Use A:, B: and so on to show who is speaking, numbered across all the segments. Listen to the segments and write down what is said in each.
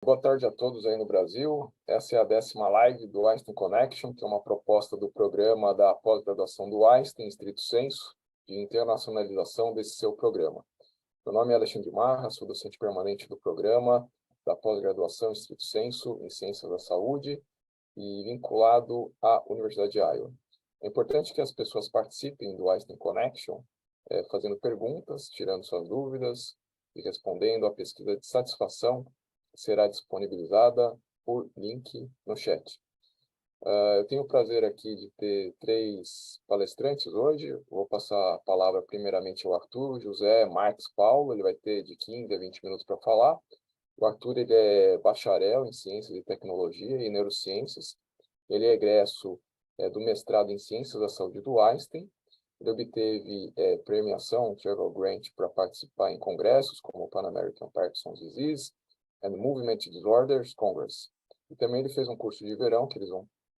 A: Boa tarde a todos aí no Brasil. Essa é a 10ª live do Einstein Connection, que é uma proposta do programa da pós-graduação do Einstein, estrito sensu, de internacionalização desse seu programa. Meu nome é Alexandre Marra, sou docente permanente do programa da pós-graduação estrito sensu em Ciências da Saúde e vinculado à Universidade de Iowa. É importante que as pessoas participem do Einstein Connection, fazendo perguntas, tirando suas dúvidas e respondendo à pesquisa de satisfação que será disponibilizada por link no chat. Eu tenho o prazer aqui de ter 3 palestrantes hoje. Vou passar a palavra primeiramente ao Arthur José Marques Paulo. Ele vai ter de 15 a 20 minutos para falar. O Arthur ele é bacharel em Ciências e Tecnologia e Neurociências. Ele é egresso do mestrado em Ciências da Saúde do Einstein. Ele obteve premiação, Travel Grant, para participar em congressos como o Pan American Parkinson's Disease and Movement Disorders Congress. E também ele fez um curso de verão, que ele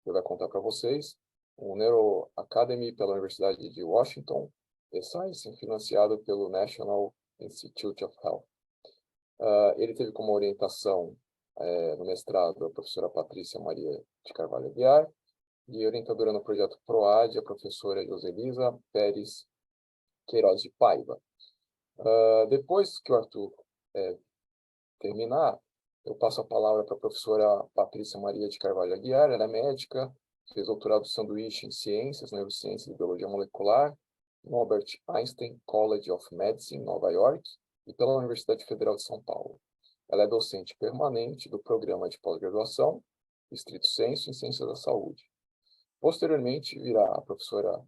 A: vai contar para vocês, um Neuro Academy pela Universidade de Washington, e Science, financiado pelo National Institute of Health. Ele teve como orientação no mestrado a professora Patrícia Maria de Carvalho Aguiar, e orientadora no projeto PROAD, a professora Joselisa Pérez Queiroz de Paiva. Depois que o Arthur terminar, eu passo a palavra para a professora Patrícia Maria de Carvalho Aguiar. Ela é médica, fez doutorado sanduíche em Ciências, Neurociências e Biologia Molecular, no Albert Einstein College of Medicine, Nova York, e pela Universidade Federal de São Paulo. Ela é docente permanente do programa de pós-graduação, estrito sensu, em Ciências da Saúde. Posteriormente, virá a professora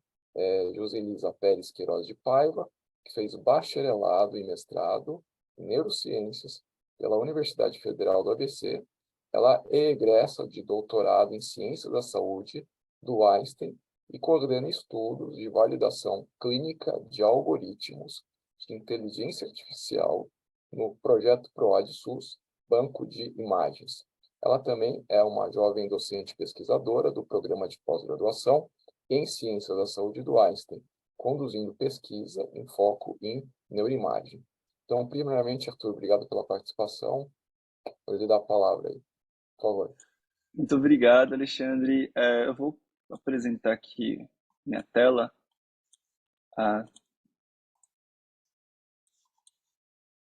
A: Joselisa Pérez Queiroz de Paiva, que fez bacharelado e mestrado em Neurociências pela Universidade Federal do ABC. Ela é egressa de doutorado em Ciências da Saúde do Einstein e coordena estudos de validação clínica de algoritmos de inteligência artificial no projeto PROAD-SUS, Banco de Imagens. Ela também é uma jovem docente pesquisadora do programa de pós-graduação em Ciências da Saúde do Einstein, conduzindo pesquisa em foco em neuroimagem. Então, primeiramente, Arthur, obrigado pela participação. Vou lhe dar a palavra aí, por favor.
B: Muito obrigado, Alexandre. Eu vou apresentar aqui minha tela.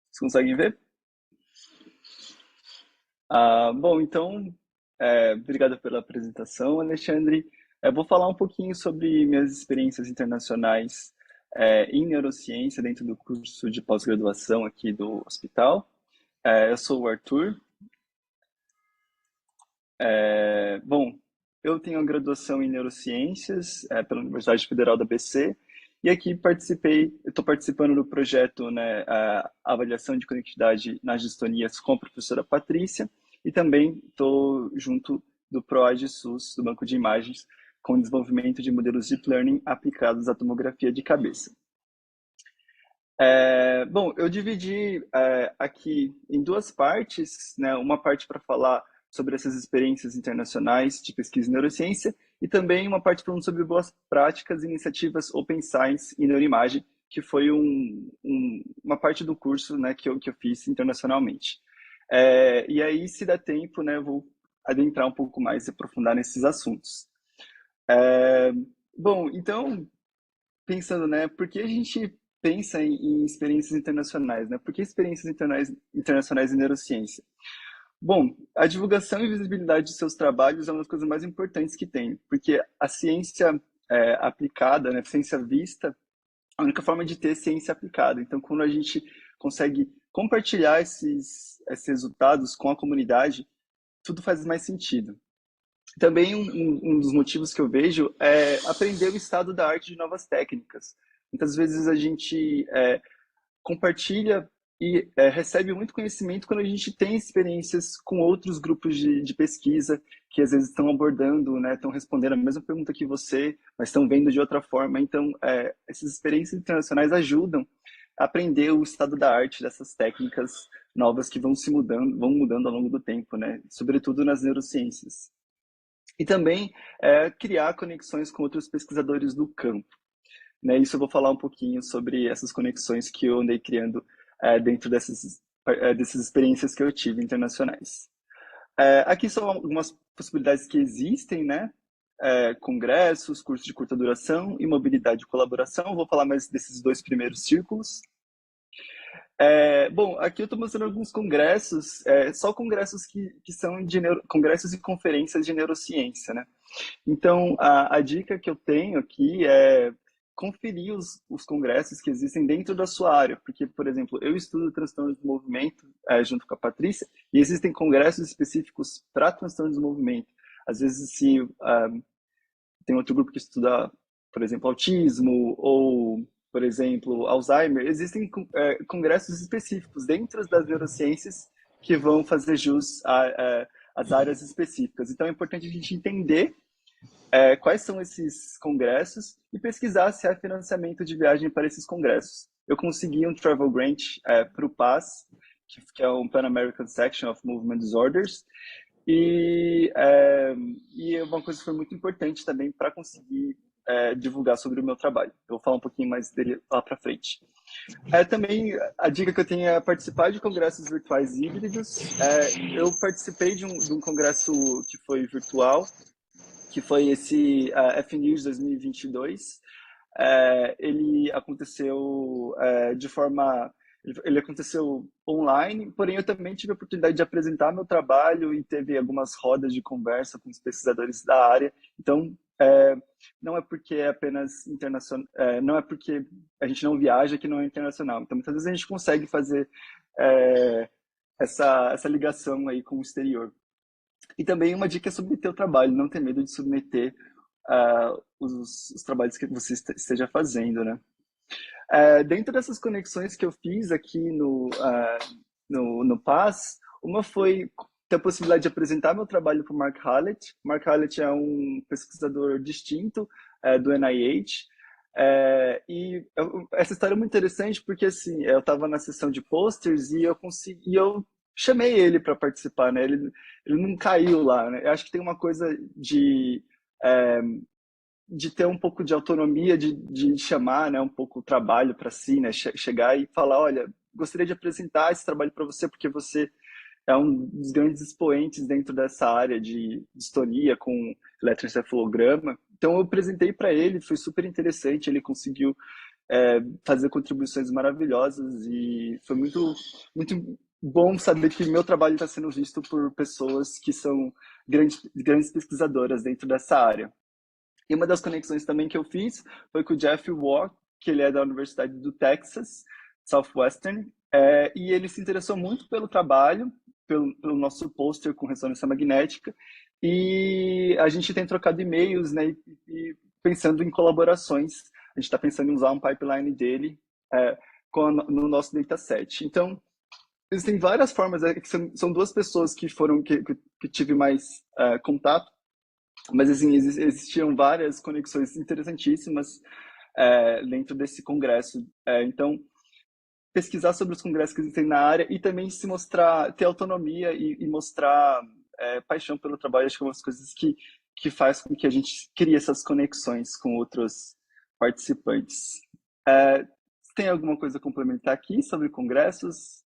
B: Vocês conseguem ver? Bom, então, obrigado pela apresentação, Alexandre. Eu vou falar um pouquinho sobre minhas experiências internacionais em neurociência dentro do curso de pós-graduação aqui do hospital. Eu sou o Arthur. Bom, eu tenho a graduação em neurociências pela Universidade Federal da ABC e aqui estou participando do projeto, né, a avaliação de conectividade nas distonias com a professora Patrícia e também estou junto do PROAD-SUS, do Banco de Imagens, com desenvolvimento de modelos Deep Learning aplicados à tomografia de cabeça. Bom, eu dividi aqui em 2 partes, né, uma parte para falar sobre essas experiências internacionais de pesquisa em neurociência e também uma parte falando sobre boas práticas e iniciativas Open Science e neuroimagem, que foi uma parte do curso, né, que eu fiz internacionalmente. E aí, se der tempo, né, eu vou adentrar um pouco mais e aprofundar nesses assuntos. Bom, então, pensando, né, por que a gente pensa em experiências internacionais, né? Por que experiências internacionais em neurociência? Bom, a divulgação e visibilidade de seus trabalhos é uma das coisas mais importantes que tem, porque a ciência aplicada, né, ciência vista, a única forma de ter ciência aplicada. Então, quando a gente consegue compartilhar esses resultados com a comunidade, tudo faz mais sentido. Também um dos motivos que eu vejo é aprender o estado da arte de novas técnicas. Muitas vezes a gente compartilha e recebe muito conhecimento quando a gente tem experiências com outros grupos de pesquisa que às vezes estão abordando, né, estão respondendo a mesma pergunta que você, mas estão vendo de outra forma. Então, essas experiências internacionais ajudam a aprender o estado da arte dessas técnicas novas que vão mudando ao longo do tempo, né, sobretudo nas neurociências. E também criar conexões com outros pesquisadores do campo. Né, isso eu vou falar um pouquinho sobre essas conexões que eu andei criando dentro dessas experiências que eu tive internacionais. Aqui são algumas possibilidades que existem, né? Congressos, cursos de curta duração e mobilidade e colaboração. Vou falar mais desses dois primeiros círculos. Bom, aqui eu estou mostrando alguns congressos, só congressos que são congressos e conferências de neurociência, né? Então, a dica que eu tenho aqui é conferir os congressos que existem dentro da sua área, porque, por exemplo, eu estudo transtornos do movimento junto com a Patrícia, e existem congressos específicos para transtornos do movimento. Às vezes, se tem outro grupo que estuda, por exemplo, autismo ou, por exemplo, Alzheimer, existem congressos específicos dentro das neurociências que vão fazer jus às áreas específicas. Então, é importante a gente entender quais são esses congressos e pesquisar se há financiamento de viagem para esses congressos. Eu consegui um travel grant para o PAS, que é um Pan American Section of Movement Disorders, e uma coisa que foi muito importante também para conseguir divulgar sobre o meu trabalho. Eu vou falar um pouquinho mais dele lá para frente. Também a dica que eu tenho é participar de congressos virtuais híbridos. Eu participei de um congresso que foi virtual, que foi esse FNews 2022. Ele aconteceu de forma... Ele aconteceu online, porém eu também tive a oportunidade de apresentar meu trabalho e teve algumas rodas de conversa com os pesquisadores da área. Então, não é porque é apenas internacional, não é porque a gente não viaja que não é internacional. Então, muitas vezes a gente consegue fazer essa ligação aí com o exterior. E também uma dica é submeter o trabalho, não ter medo de submeter os trabalhos que você esteja fazendo, né? Dentro dessas conexões que eu fiz aqui no PAS, uma foi ter a possibilidade de apresentar meu trabalho para o Mark Hallett. Mark Hallett é um pesquisador distinto do NIH. Essa história é muito interessante porque assim, eu estava na sessão de posters e eu chamei ele para participar, né? Ele não caiu lá, né? Eu acho que tem uma coisa de ter um pouco de autonomia, de chamar, né, um pouco o trabalho para si, né, chegar e falar, olha, gostaria de apresentar esse trabalho para você porque você é um dos grandes expoentes dentro dessa área de distonia com eletroencefalograma. Então eu apresentei para ele, foi super interessante, ele conseguiu fazer contribuições maravilhosas e foi muito, muito bom saber que meu trabalho está sendo visto por pessoas que são grandes pesquisadoras dentro dessa área. E uma das conexões também que eu fiz foi com o Jeff Waugh, que ele é da Universidade do Texas, Southwestern, e ele se interessou muito pelo trabalho, pelo nosso pôster com ressonância magnética, e a gente tem trocado e-mails, né, e pensando em colaborações. A gente está pensando em usar um pipeline dele no nosso dataset. Então, existem várias formas, que são duas pessoas que tive mais contato, mas assim, existiam várias conexões interessantíssimas dentro desse congresso. Então, pesquisar sobre os congressos que existem na área e também se mostrar, ter autonomia e mostrar paixão pelo trabalho, acho que é uma das coisas que faz com que a gente crie essas conexões com outros participantes. Tem alguma coisa a complementar aqui sobre congressos?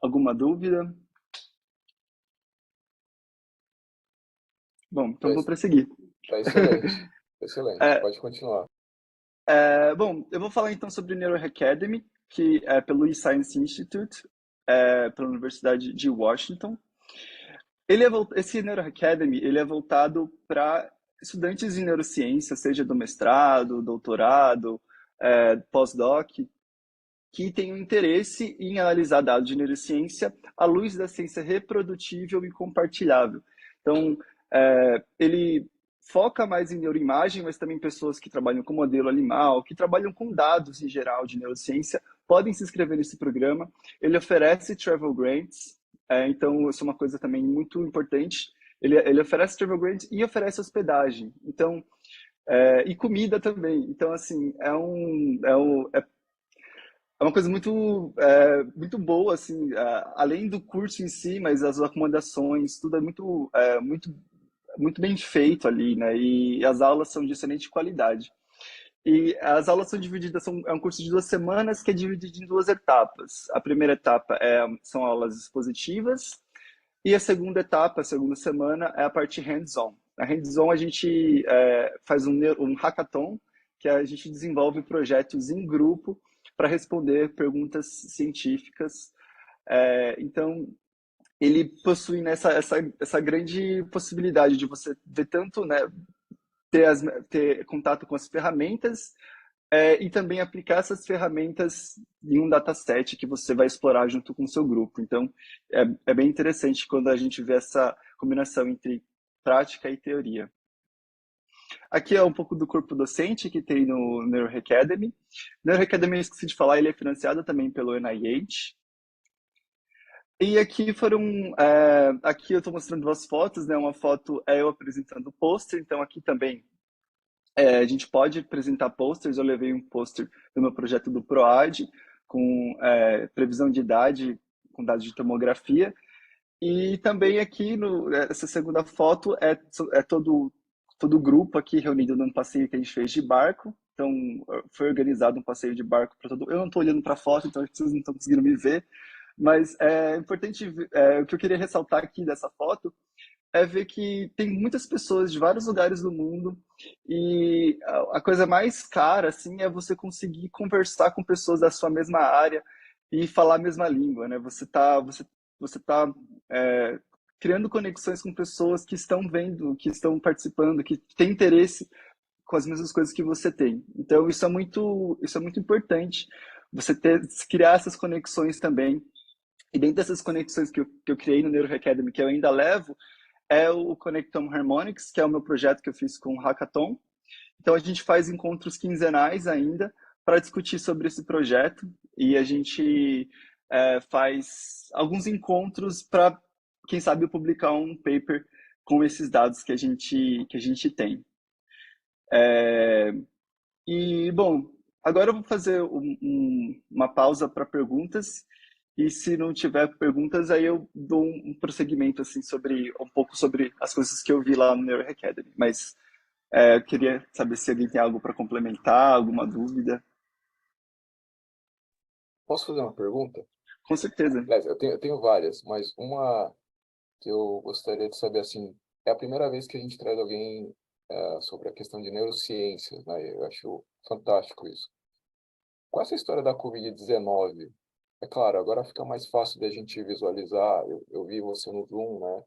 B: Alguma dúvida? Bom, então vou prosseguir.
A: Tá excelente, excelente. Pode continuar.
B: Bom, eu vou falar então sobre o Neuro Academy, que é pelo eScience Institute, pela Universidade de Washington. Esse Neuro Academy, ele é voltado para estudantes de neurociência, seja do mestrado, doutorado, pós-doc, que tenham interesse em analisar dados de neurociência à luz da ciência reprodutível e compartilhável. Então, ele foca mais em neuroimagem, mas também pessoas que trabalham com modelo animal, que trabalham com dados em geral de neurociência, podem se inscrever nesse programa. Ele oferece travel grants, então isso é uma coisa também muito importante. Ele oferece travel grants e oferece hospedagem, então e comida também. Então assim é uma coisa muito boa, assim, além do curso em si, mas as acomodações, tudo é muito bem feito ali, né? E as aulas são de excelente qualidade. E as aulas são divididas, é um curso de 2 semanas que é dividido em 2 etapas. A primeira etapa são aulas expositivas E a segunda etapa, a segunda semana, é a parte hands-on. Na hands-on, a gente faz um hackathon, que a gente desenvolve projetos em grupo para responder perguntas científicas. Então, ele possui, né, essa grande possibilidade de você ver tanto, né, ter contato com as ferramentas e também aplicar essas ferramentas em um dataset que você vai explorar junto com o seu grupo. Então, é bem interessante quando a gente vê essa combinação entre prática e teoria. Aqui é um pouco do corpo docente que tem no NeuroAcademy. NeuroAcademy, eu esqueci de falar, ele é financiado também pelo NIH. E aqui aqui eu estou mostrando duas fotos, né? Uma foto é eu apresentando o pôster, então aqui também a gente pode apresentar posters. Eu levei um pôster do meu projeto do PROAD, com previsão de idade, com dados de tomografia. E também aqui, essa segunda foto, é todo o grupo aqui reunido num passeio que a gente fez de barco. Então, foi organizado um passeio de barco para todo. Eu não estou olhando para a foto, então vocês não estão conseguindo me ver. Mas é importante, o que eu queria ressaltar aqui dessa foto é ver que tem muitas pessoas de vários lugares do mundo e a coisa mais cara, assim, é você conseguir conversar com pessoas da sua mesma área e falar a mesma língua, né? Você tá criando conexões com pessoas que estão vendo, que estão participando, que têm interesse com as mesmas coisas que você tem. Então, isso é muito importante, você criar essas conexões também. E dentro dessas conexões que eu criei no Neuro Academy, que eu ainda levo, é o Connectome Harmonics, que é o meu projeto que eu fiz com o Hackathon. Então, a gente faz encontros quinzenais ainda para discutir sobre esse projeto e a gente faz alguns encontros para, quem sabe, publicar um paper com esses dados que a gente tem. E, bom, agora eu vou fazer uma pausa para perguntas. E se não tiver perguntas, aí eu dou um prosseguimento assim um pouco sobre as coisas que eu vi lá no Neuro Academy. Mas eu queria saber se alguém tem algo para complementar, alguma dúvida.
A: Posso fazer uma pergunta?
B: Com certeza.
A: Aliás, eu tenho várias, mas uma que eu gostaria de saber, assim, é a primeira vez que a gente traz alguém sobre a questão de neurociências, né? Eu acho fantástico isso. Com essa história da Covid-19, é claro, agora fica mais fácil da gente visualizar. Eu vi você no Zoom, né,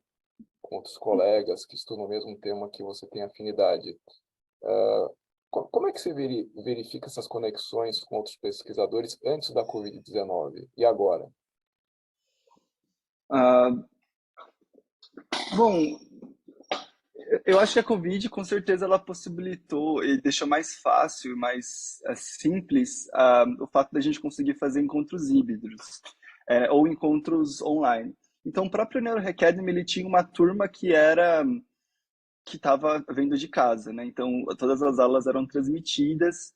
A: com outros colegas que estudam no mesmo tema que você tem afinidade. Como é que você verifica essas conexões com outros pesquisadores antes da Covid-19 e agora?
B: Ah, bom, eu acho que a Covid, com certeza, ela possibilitou e deixou mais fácil, mais simples o fato da gente conseguir fazer encontros híbridos ou encontros online. Então, o próprio Neuro Academy, ele tinha uma turma que estava vendo de casa, né? Então, todas as aulas eram transmitidas.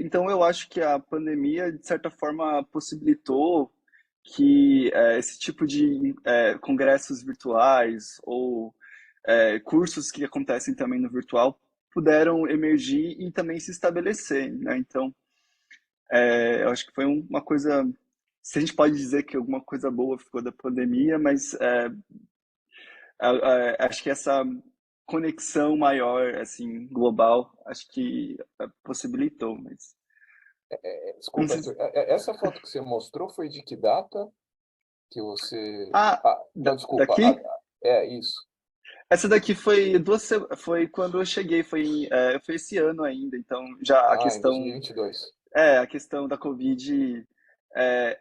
B: Então, eu acho que a pandemia, de certa forma, possibilitou que esse tipo de congressos virtuais ou cursos que acontecem também no virtual puderam emergir e também se estabelecer, né? Então, eu acho que foi uma coisa, se a gente pode dizer que alguma coisa boa ficou da pandemia, mas acho que essa conexão maior, assim, global, acho que possibilitou, mas não
A: Desculpa,
B: sei
A: Arthur, essa foto que você mostrou foi de que data que você...
B: Ah,
A: Ah, não, desculpa.
B: daqui?
A: É isso.
B: Essa daqui foi quando eu cheguei, foi esse ano ainda, então já
A: Ah, em 2022.
B: a questão da Covid,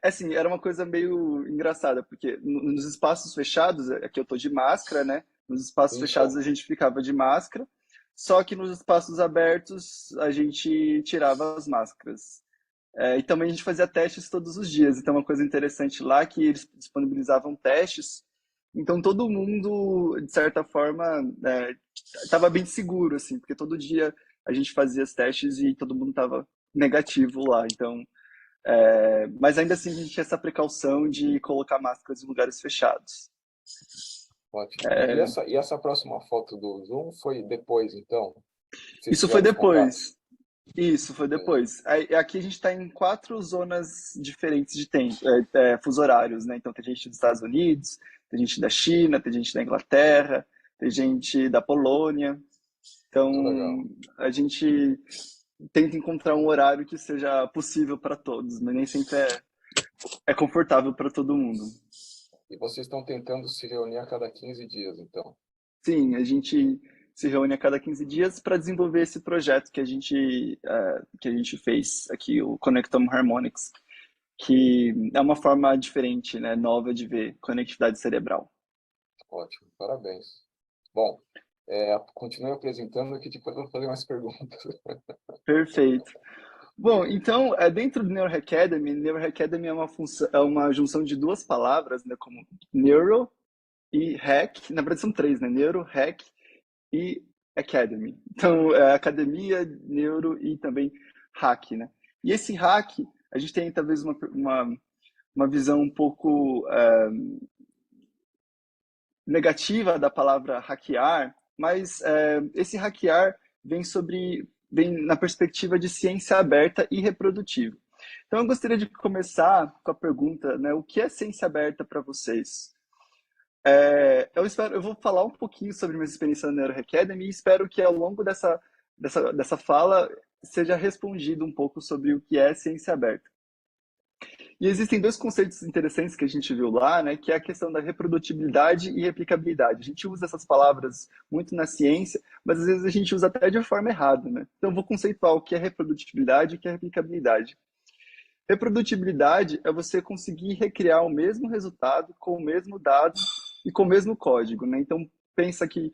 B: assim, era uma coisa meio engraçada, porque nos espaços fechados, aqui eu tô de máscara, né? Nos espaços fechados
A: Então,
B: a gente ficava de máscara, só que nos espaços abertos a gente tirava as máscaras. E também a gente fazia testes todos os dias. Então, uma coisa interessante lá é que eles disponibilizavam testes. Então, todo mundo, de certa forma, estava bem seguro, assim, porque todo dia a gente fazia os testes e todo mundo estava negativo lá. Então, mas ainda assim, a gente tinha essa precaução de colocar máscaras em lugares fechados.
A: ótimo. E essa próxima foto do Zoom foi depois, então? Vocês
B: Isso foi
A: tiveram esse contato?
B: depois. Isso, foi
A: Entendi.
B: depois. Aqui a gente está em 4 zonas diferentes de tempo, fuso horários, né? Então tem gente dos Estados Unidos, Tem gente da China, tem gente da Inglaterra, tem gente da Polônia. Então,
A: Muito legal.
B: a gente tenta encontrar um horário que seja possível para todos, mas nem sempre é confortável para todo mundo.
A: E vocês estão tentando se reunir a cada 15 dias, então.
B: Sim, a gente se reúne a cada 15 dias para desenvolver esse projeto que a gente fez aqui, o Connectome Harmonics, que é uma forma diferente, né, nova de ver conectividade cerebral.
A: Ótimo, parabéns. Bom, continue apresentando que depois eu vou fazer mais perguntas.
B: Perfeito. Bom, então, dentro do Neuro Academy é uma junção de duas palavras, né, como neuro e hack. Na verdade, são três, né? Neuro, hack e academy. Então, academia, neuro e também hack, né? E esse hack, a gente tem talvez uma visão um pouco negativa da palavra hackear, mas esse hackear vem na perspectiva de ciência aberta e reprodutiva. Então, eu gostaria de começar com a pergunta, né, o que é ciência aberta para vocês? Eu vou falar um pouquinho sobre minha experiência na Neuro Academy e espero que ao longo dessa fala seja respondido um pouco sobre o que é ciência aberta. E existem dois conceitos interessantes que a gente viu lá, né, que é a questão da reprodutibilidade e replicabilidade. A gente usa essas palavras muito na ciência, mas às vezes a gente usa até de forma errada, né? Então, eu vou conceituar o que é reprodutibilidade e o que é replicabilidade. Reprodutibilidade é você conseguir recriar o mesmo resultado com o mesmo dado e com o mesmo código, né? Então, pensa que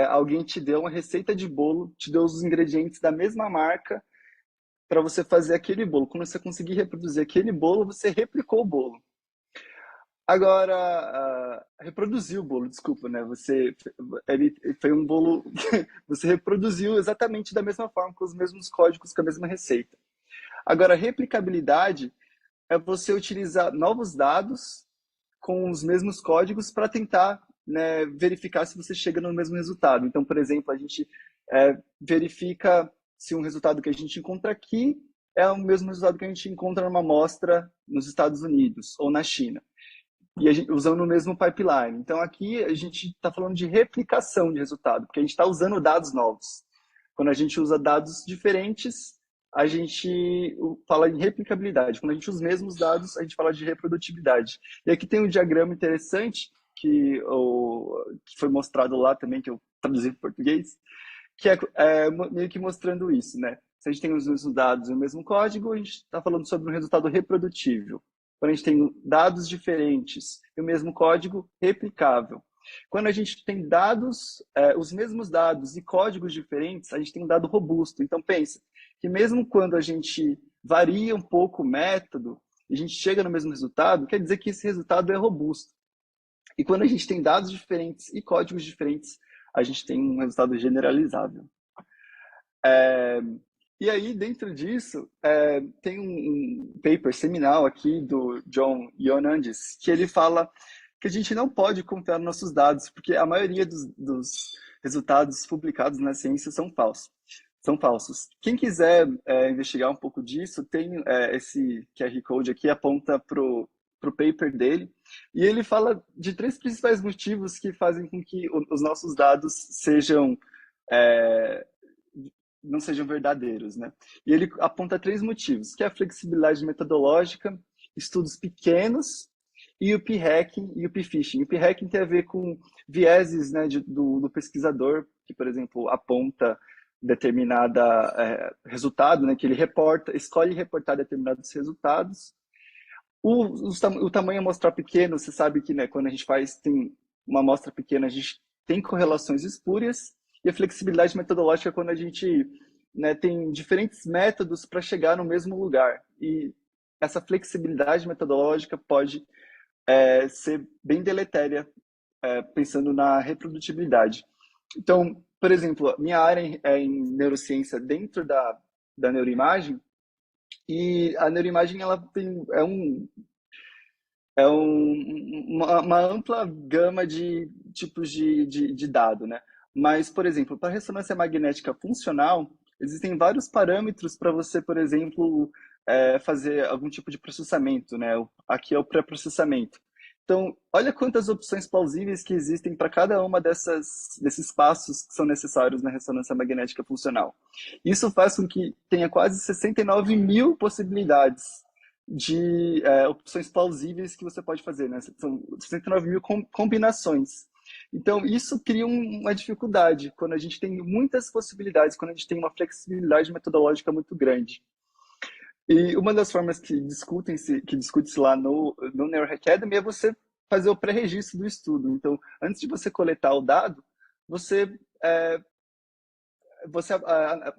B: alguém te deu uma receita de bolo, te deu os ingredientes da mesma marca para você fazer aquele bolo. Quando você conseguir reproduzir aquele bolo, você replicou o bolo. Agora, reproduziu o bolo, desculpa, né? Ele foi um bolo, você reproduziu exatamente da mesma forma, com os mesmos códigos, com a mesma receita. Agora, replicabilidade é você utilizar novos dados com os mesmos códigos para tentar, né, verificar se você chega no mesmo resultado. Então, por exemplo, a gente verifica se um resultado que a gente encontra aqui é o mesmo resultado que a gente encontra numa amostra nos Estados Unidos ou na China. E usando o mesmo pipeline. Então, aqui a gente está falando de replicação de resultado, porque a gente está usando dados novos. Quando a gente usa dados diferentes, a gente fala em replicabilidade. Quando a gente usa os mesmos dados, a gente fala de reprodutibilidade. E aqui tem um diagrama interessante que foi mostrado lá também, que eu traduzi para português, que é meio que mostrando isso, né? Se a gente tem os mesmos dados e o mesmo código, a gente está falando sobre um resultado reprodutível. Quando a gente tem dados diferentes e o mesmo código, replicável. Quando a gente tem dados, os mesmos dados e códigos diferentes, a gente tem um dado robusto. Então, pensa que mesmo quando a gente varia um pouco o método e a gente chega no mesmo resultado, quer dizer que esse resultado é robusto. E quando a gente tem dados diferentes e códigos diferentes, a gente tem um resultado generalizável. E aí, dentro disso, tem um paper seminal aqui do John Ioannidis, que ele fala que a gente não pode confiar nos nossos dados, porque a maioria dos resultados publicados na ciência são falsos. Quem quiser investigar um pouco disso, tem esse QR Code aqui, aponta para o paper dele, e ele fala de três principais motivos que fazem com que os nossos dados não sejam verdadeiros, né? E ele aponta três motivos, que é a flexibilidade metodológica, estudos pequenos e o p-hacking e o p-phishing. O p-hacking tem a ver com vieses, né, do pesquisador, que, por exemplo, aponta determinada resultado, né, que ele escolhe reportar determinados resultados. O tamanho amostral pequeno, você sabe que, né, quando a gente tem uma amostra pequena, a gente tem correlações espúrias, e a flexibilidade metodológica é quando a gente, né, tem diferentes métodos para chegar no mesmo lugar. E essa flexibilidade metodológica pode ser bem deletéria, pensando na reprodutibilidade. Então, por exemplo, minha área é em neurociência dentro da neuroimagem, e a neuroimagem ela uma ampla gama de tipos de dado, né? Mas, por exemplo, para ressonância magnética funcional, existem vários parâmetros para você, por exemplo, fazer algum tipo de processamento, né? Aqui é o pré-processamento. Então, olha quantas opções plausíveis que existem para cada uma desses passos que são necessários na ressonância magnética funcional. Isso faz com que tenha quase 69 mil possibilidades de opções plausíveis que você pode fazer, né? São 69 mil combinações. Então, isso cria uma dificuldade quando a gente tem muitas possibilidades, quando a gente tem uma flexibilidade metodológica muito grande. E uma das formas que discute-se lá no Neuro Academy é você fazer o pré-registro do estudo. Então, antes de você coletar o dado, você,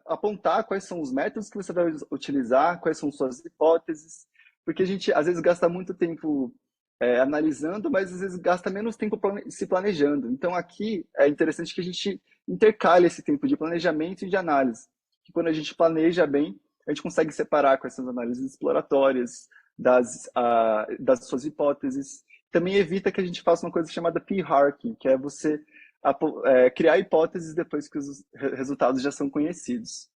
B: apontar quais são os métodos que você vai utilizar, quais são suas hipóteses, porque a gente às vezes gasta muito tempo analisando, mas às vezes gasta menos tempo se planejando. Então, aqui é interessante que a gente intercale esse tempo de planejamento e de análise. Que quando a gente planeja bem, a gente consegue separar quais são as análises exploratórias das suas hipóteses. Também evita que a gente faça uma coisa chamada p-hacking, que é você criar hipóteses depois que os resultados já são conhecidos.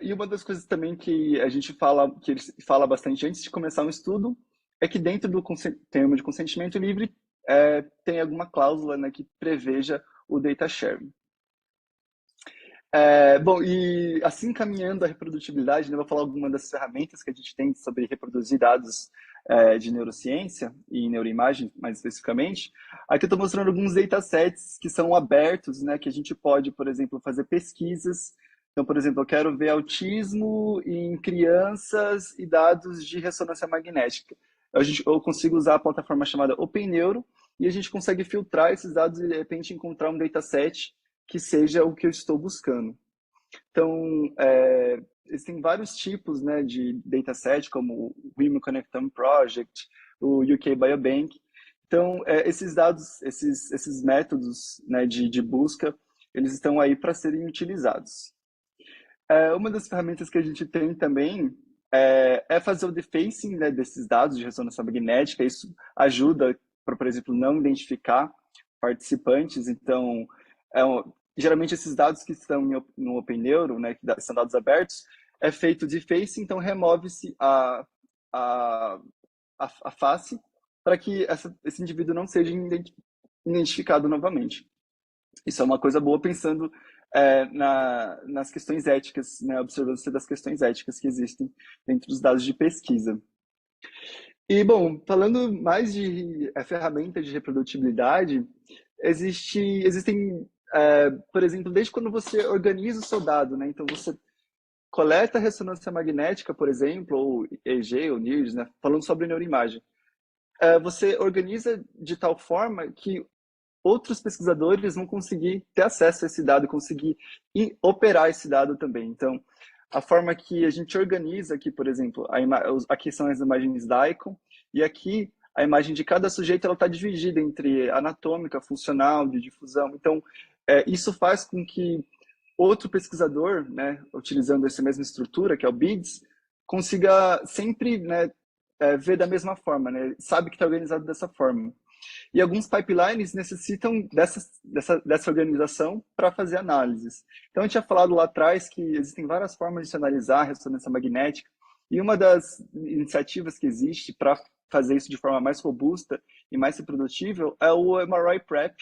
B: E uma das coisas também que a gente que ele fala bastante antes de começar um estudo, é que dentro do termo de consentimento livre tem alguma cláusula, né, que preveja o data sharing. Bom, e assim caminhando a reprodutibilidade, né, eu vou falar algumas das ferramentas que a gente tem sobre reproduzir dados de neurociência e neuroimagem, mais especificamente. Aqui eu estou mostrando alguns datasets que são abertos, né, que a gente pode, por exemplo, fazer pesquisas. Então, por exemplo, eu quero ver autismo em crianças e dados de ressonância magnética. Eu consigo usar a plataforma chamada OpenNeuro e a gente consegue filtrar esses dados e, de repente, encontrar um dataset que seja o que eu estou buscando. Então, existem vários tipos, né, de dataset, como o Human Connectome Project, o UK Biobank. Então, esses dados, esses métodos, né, de busca, eles estão aí para serem utilizados. Uma das ferramentas que a gente tem também é fazer o defacing, né, desses dados de ressonância magnética. Isso ajuda para, por exemplo, não identificar participantes. Então, geralmente esses dados que estão no OpenNeuro, né, que são dados abertos, é feito defacing, então remove-se a face para que esse indivíduo não seja identificado novamente. Isso é uma coisa boa pensando nas questões éticas, né, a observância das questões éticas que existem dentro dos dados de pesquisa. E, bom, falando mais de ferramentas de reprodutibilidade, existem, por exemplo, desde quando você organiza o seu dado, né? Então, você coleta ressonância magnética, por exemplo, ou EEG, ou NIRS, né? Falando sobre neuroimagem. Você organiza de tal forma que outros pesquisadores vão conseguir ter acesso a esse dado, conseguir operar esse dado também. Então, a forma que a gente organiza aqui, por exemplo, aqui são as imagens da ICON, e aqui a imagem de cada sujeito está dividida entre anatômica, funcional, de difusão. Então, isso faz com que outro pesquisador, né, utilizando essa mesma estrutura, que é o BIDS, consiga sempre, né, ver da mesma forma, né, sabe que está organizado dessa forma. E alguns pipelines necessitam dessa organização para fazer análises. Então, a gente tinha falado lá atrás que existem várias formas de se analisar a ressonância magnética, e uma das iniciativas que existe para fazer isso de forma mais robusta e mais reprodutível é o MRI Prep,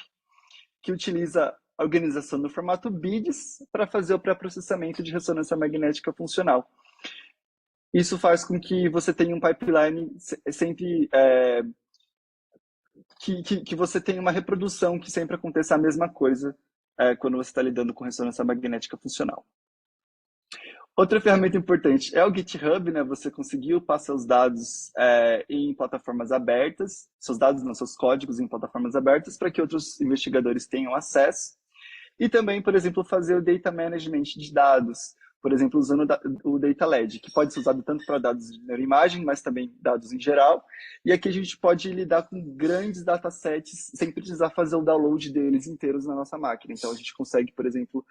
B: que utiliza a organização no formato BIDS para fazer o pré-processamento de ressonância magnética funcional. Isso faz com que você tenha um pipeline sempre que você tenha uma reprodução que sempre aconteça a mesma coisa quando você está lidando com ressonância magnética funcional. Outra ferramenta importante é o GitHub, né? Você conseguiu passar os dados em plataformas abertas, seus dados, não, seus códigos em plataformas abertas, para que outros investigadores tenham acesso. E também, por exemplo, fazer o data management de dados, por exemplo, usando o Data Led, que pode ser usado tanto para dados de neuroimagem, mas também dados em geral. E aqui a gente pode lidar com grandes datasets sem precisar fazer o download deles inteiros na nossa máquina. Então, a gente consegue, por exemplo,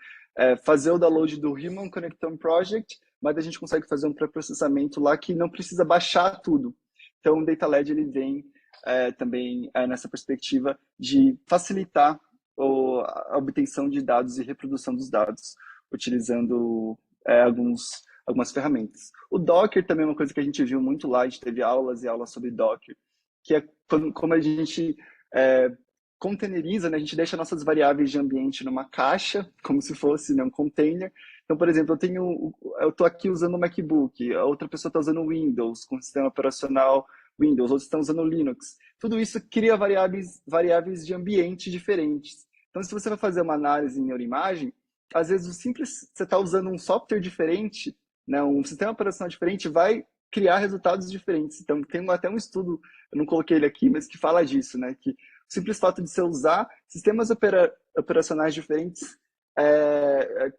B: fazer o download do Human Connectome Project, mas a gente consegue fazer um pré-processamento lá que não precisa baixar tudo. Então, o Data Led ele vem também nessa perspectiva de facilitar a obtenção de dados e reprodução dos dados, utilizando algumas ferramentas. O Docker também é uma coisa que a gente viu muito lá, a gente teve aulas e aulas sobre Docker, que é como a gente é, containeriza, né? A gente deixa nossas variáveis de ambiente numa caixa, como se fosse, né, um container. Então, por exemplo, eu estou aqui usando o MacBook, a outra pessoa está usando o Windows, com o sistema operacional Windows, outros estão usando o Linux. Tudo isso cria variáveis de ambiente diferentes. Então, se você vai fazer uma análise em neuroimagem, às vezes você está usando um software diferente, né, um sistema operacional diferente, vai criar resultados diferentes. Então, tem até um estudo, eu não coloquei ele aqui, mas que fala disso, né, que o simples fato de você usar sistemas operacionais diferentes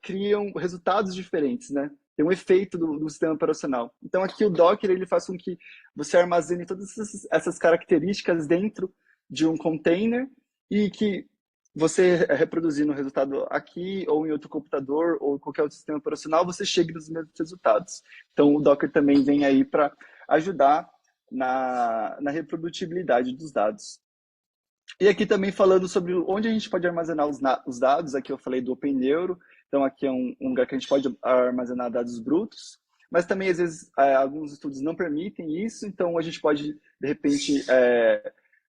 B: criam resultados diferentes, né? Tem um efeito do sistema operacional. Então, aqui o Docker ele faz com que você armazene todas essas características dentro de um container e que você reproduzindo o resultado aqui ou em outro computador ou qualquer outro sistema operacional, você chegue nos mesmos resultados. Então, o Docker também vem aí para ajudar na reprodutibilidade dos dados. E aqui também falando sobre onde a gente pode armazenar os dados, aqui eu falei do OpenNeuro, então aqui é um lugar que a gente pode armazenar dados brutos, mas também às vezes alguns estudos não permitem isso, então a gente pode, de repente,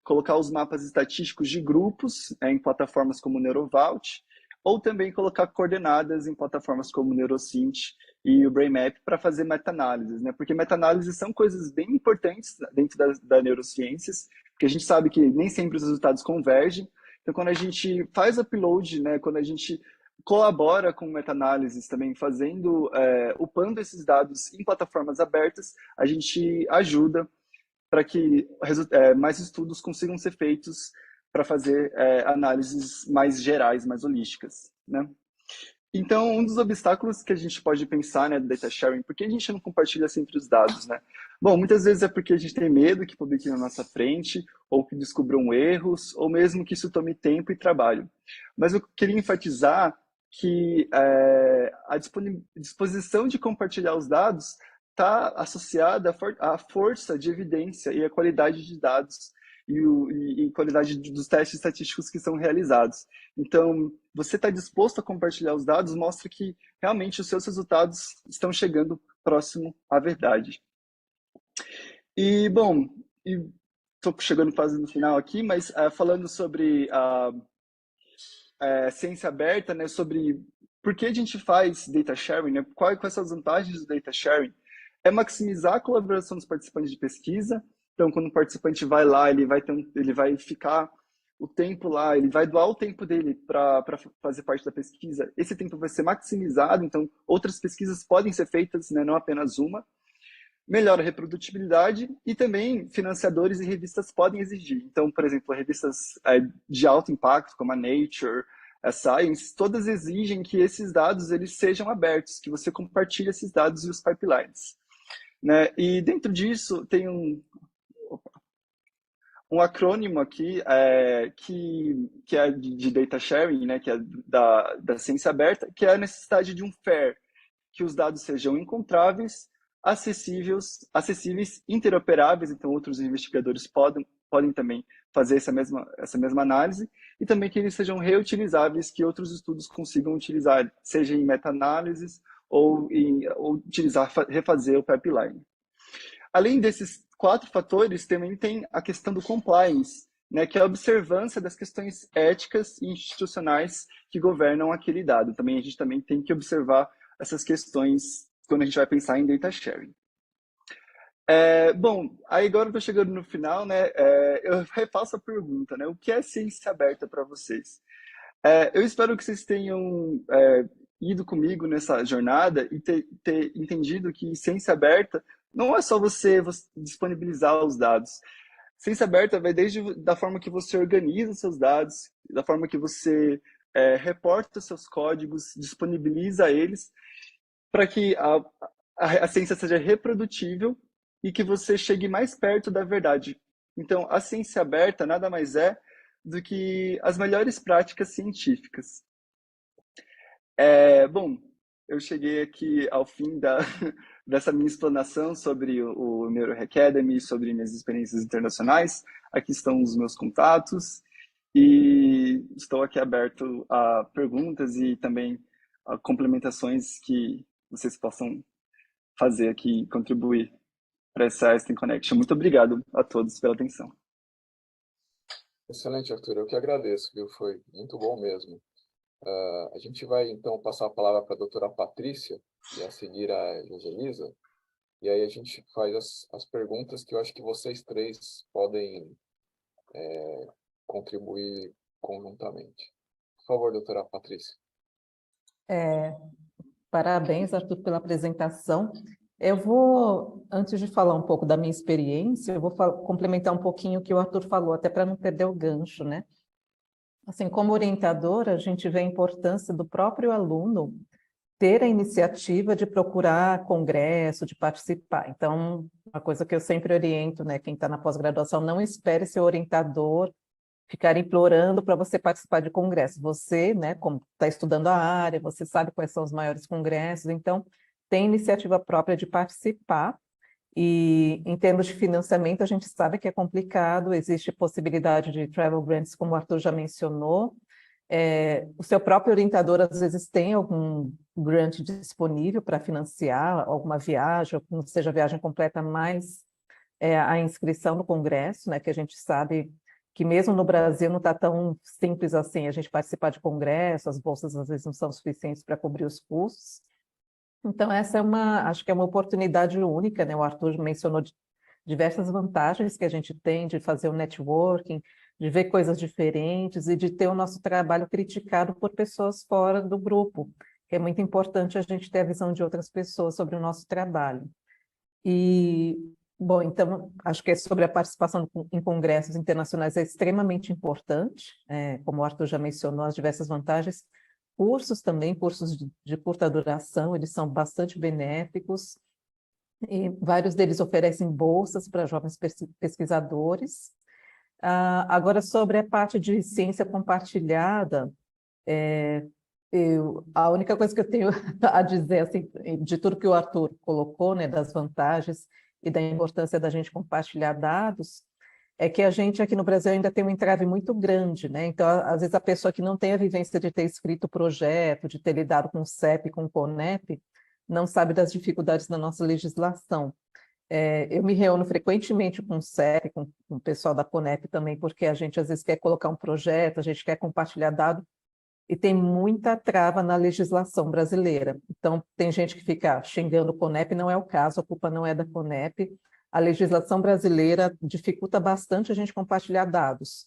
B: colocar os mapas estatísticos de grupos em plataformas como o NeuroVault, ou também colocar coordenadas em plataformas como o NeuroSint e o BrainMap para fazer meta-análises, né? Porque meta-análises são coisas bem importantes dentro da neurociências, porque a gente sabe que nem sempre os resultados convergem. Então, quando a gente faz upload, né, quando a gente colabora com meta-análises também, upando esses dados em plataformas abertas, a gente ajuda para que mais estudos consigam ser feitos para fazer análises mais gerais, mais holísticas, né? Então, um dos obstáculos que a gente pode pensar, né, do data sharing, por que a gente não compartilha sempre os dados, né? Bom, muitas vezes é porque a gente tem medo que publiquem na nossa frente, ou que descubram erros, ou mesmo que isso tome tempo e trabalho. Mas eu queria enfatizar que a disposição de compartilhar os dados está associada à força de evidência e à qualidade de dados e qualidade dos testes estatísticos que são realizados. Então, você está disposto a compartilhar os dados mostra que realmente os seus resultados estão chegando próximo à verdade. E, bom, estou chegando quase no final aqui, mas falando sobre a ciência aberta, né, sobre por que a gente faz data sharing, né, quais são as vantagens do data sharing, é maximizar a colaboração dos participantes de pesquisa. Então, quando o participante vai lá, ele vai ficar o tempo lá, ele vai doar o tempo dele para fazer parte da pesquisa. Esse tempo vai ser maximizado, então outras pesquisas podem ser feitas, né, não apenas uma. Melhora a reprodutibilidade e também financiadores e revistas podem exigir. Então, por exemplo, revistas de alto impacto, como a Nature, a Science, todas exigem que esses dados eles sejam abertos, que você compartilhe esses dados e os pipelines, né? E dentro disso tem um acrônimo aqui que é de data sharing, né, que é da ciência aberta, que é a necessidade de um FAIR, que os dados sejam encontráveis, acessíveis, interoperáveis, então outros investigadores podem também fazer essa mesma análise, e também que eles sejam reutilizáveis, que outros estudos consigam utilizar, seja em meta-análises ou refazer o pipeline. Além desses 4 fatores, também tem a questão do compliance, né, que é a observância das questões éticas e institucionais que governam aquele dado. Também a gente também tem que observar essas questões quando a gente vai pensar em data sharing. Bom, aí agora eu estou chegando no final, né? Eu refaço a pergunta, né? O que é ciência aberta para vocês? Eu espero que vocês tenham ido comigo nessa jornada e ter entendido que ciência aberta não é só você disponibilizar os dados. Ciência aberta vai desde da forma que você organiza os seus dados, da forma que você reporta os seus códigos, disponibiliza eles, para que a ciência seja reprodutível e que você chegue mais perto da verdade. Então, a ciência aberta nada mais é do que as melhores práticas científicas. Bom, eu cheguei aqui ao fim dessa minha explanação sobre o Neuro Academy, sobre minhas experiências internacionais. Aqui estão os meus contatos e estou aqui aberto a perguntas e também a complementações que vocês possam fazer aqui e contribuir para essa Einstein Connection. Muito obrigado a todos pela atenção.
A: Excelente, Arthur. Eu que agradeço, viu? Foi muito bom mesmo. A gente vai, então, passar a palavra para a doutora Patrícia e a seguir a Joselisa. E aí a gente faz as perguntas que eu acho que vocês três podem contribuir conjuntamente. Por favor, doutora Patrícia.
C: Parabéns, Arthur, pela apresentação. Eu vou, antes de falar um pouco da minha experiência, eu vou complementar um pouquinho o que o Arthur falou, até para não perder o gancho, né? Assim, como orientadora, a gente vê a importância do próprio aluno ter a iniciativa de procurar congresso, de participar. Então, uma coisa que eu sempre oriento, né, quem está na pós-graduação, não espere seu orientador ficar implorando para você participar de congressos. Você, né, como está estudando a área, você sabe quais são os maiores congressos, então tem iniciativa própria de participar. E em termos de financiamento, a gente sabe que é complicado, existe possibilidade de travel grants, como o Arthur já mencionou. O seu próprio orientador, às vezes, tem algum grant disponível para financiar alguma viagem, ou não seja viagem completa, mas a inscrição no congresso, né, que a gente sabe que mesmo no Brasil não está tão simples assim a gente participar de congresso, as bolsas às vezes não são suficientes para cobrir os custos. Então, essa acho que é uma oportunidade única, né? O Arthur mencionou diversas vantagens que a gente tem de fazer o networking, de ver coisas diferentes e de ter o nosso trabalho criticado por pessoas fora do grupo, que é muito importante a gente ter a visão de outras pessoas sobre o nosso trabalho. E, bom, então, acho que sobre a participação em congressos internacionais é extremamente importante, como o Arthur já mencionou, as diversas vantagens. Cursos também, cursos de curta duração, eles são bastante benéficos, e vários deles oferecem bolsas para jovens pesquisadores. Agora, sobre a parte de ciência compartilhada, a única coisa que eu tenho a dizer, assim, de tudo que o Arthur colocou, né, das vantagens e da importância da gente compartilhar dados, é que a gente aqui no Brasil ainda tem um entrave muito grande, né? Então, às vezes a pessoa que não tem a vivência de ter escrito o projeto, de ter lidado com o CEP, com o CONEP, não sabe das dificuldades da nossa legislação. Eu me reúno frequentemente com o CEP, com o pessoal da CONEP também, porque a gente às vezes quer colocar um projeto, a gente quer compartilhar dado, e tem muita trava na legislação brasileira. Então, tem gente que fica xingando o CONEP, não é o caso, a culpa não é da CONEP. A legislação brasileira dificulta bastante a gente compartilhar dados.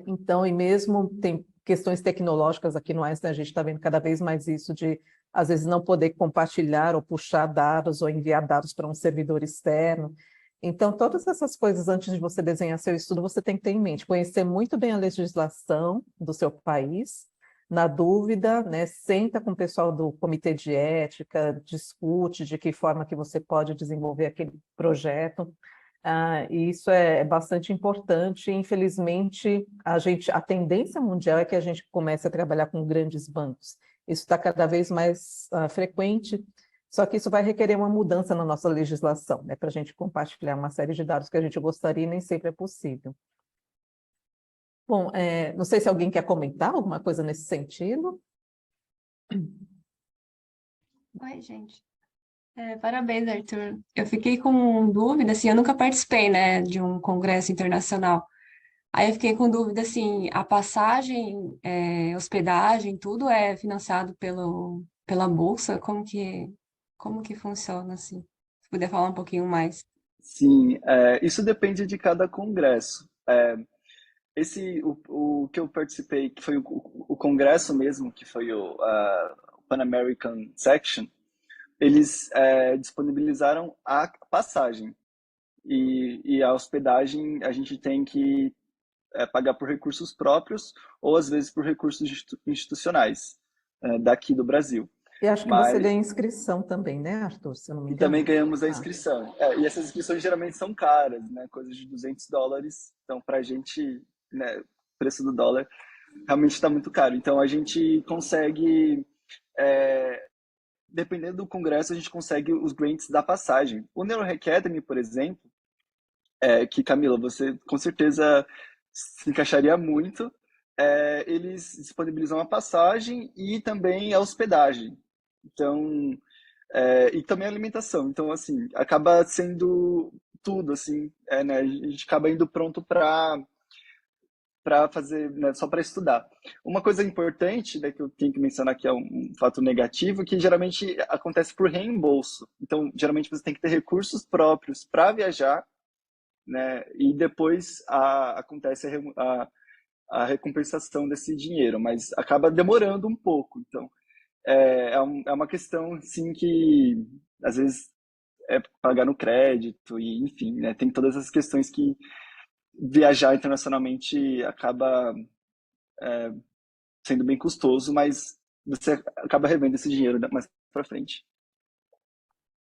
C: Então, e mesmo tem questões tecnológicas aqui no Einstein, a gente está vendo cada vez mais isso de, às vezes, não poder compartilhar ou puxar dados ou enviar dados para um servidor externo. Então, todas essas coisas, antes de você desenhar seu estudo, você tem que ter em mente, conhecer muito bem a legislação do seu país. Na dúvida, né, senta com o pessoal do comitê de ética, discute de que forma que você pode desenvolver aquele projeto. E isso é bastante importante. Infelizmente, a tendência mundial é que a gente comece a trabalhar com grandes bancos. Isso está cada vez mais frequente, só que isso vai requerer uma mudança na nossa legislação, né, para a gente compartilhar uma série de dados que a gente gostaria e nem sempre é possível. Bom, não sei se alguém quer comentar alguma coisa nesse sentido.
D: Oi, gente. Parabéns, Arthur. Eu fiquei com dúvida, assim, eu nunca participei, né, de um congresso internacional. Aí eu fiquei com dúvida, assim, a passagem, hospedagem, tudo é financiado pela bolsa? Como que funciona, assim? Se puder falar um pouquinho mais.
B: Sim, isso depende de cada congresso. O que eu participei, que foi o congresso mesmo, que foi o Pan American Section, eles disponibilizaram a passagem e a hospedagem a gente tem que pagar por recursos próprios ou às vezes por recursos institucionais daqui do Brasil.
C: E acho que você
B: Mas
C: ganha inscrição também, né, Arthur? Se eu não me
B: e
C: engano.
B: também ganhamos a inscrição. E essas inscrições geralmente são caras, né? Coisas de $200. Então, para a gente, né, o preço do dólar realmente está muito caro. Então, a gente consegue, dependendo do congresso, a gente consegue os grants da passagem. O Neuro Academy, por exemplo, que, Camila, você com certeza se encaixaria muito, eles disponibilizam a passagem e também a hospedagem. Então, e também a alimentação. Então, assim, acaba sendo tudo, assim, né? A gente acaba indo pronto para para fazer, né, só para estudar. Uma coisa importante, né, que eu tenho que mencionar que é um fato negativo, que geralmente acontece por reembolso. Então, geralmente você tem que ter recursos próprios para viajar, né, e depois acontece a recompensação desse dinheiro, mas acaba demorando um pouco. Então, é uma questão, assim, que às vezes é pagar no crédito e, enfim, né, tem todas as questões que viajar internacionalmente acaba sendo bem custoso, mas você acaba revendo esse dinheiro mais para frente.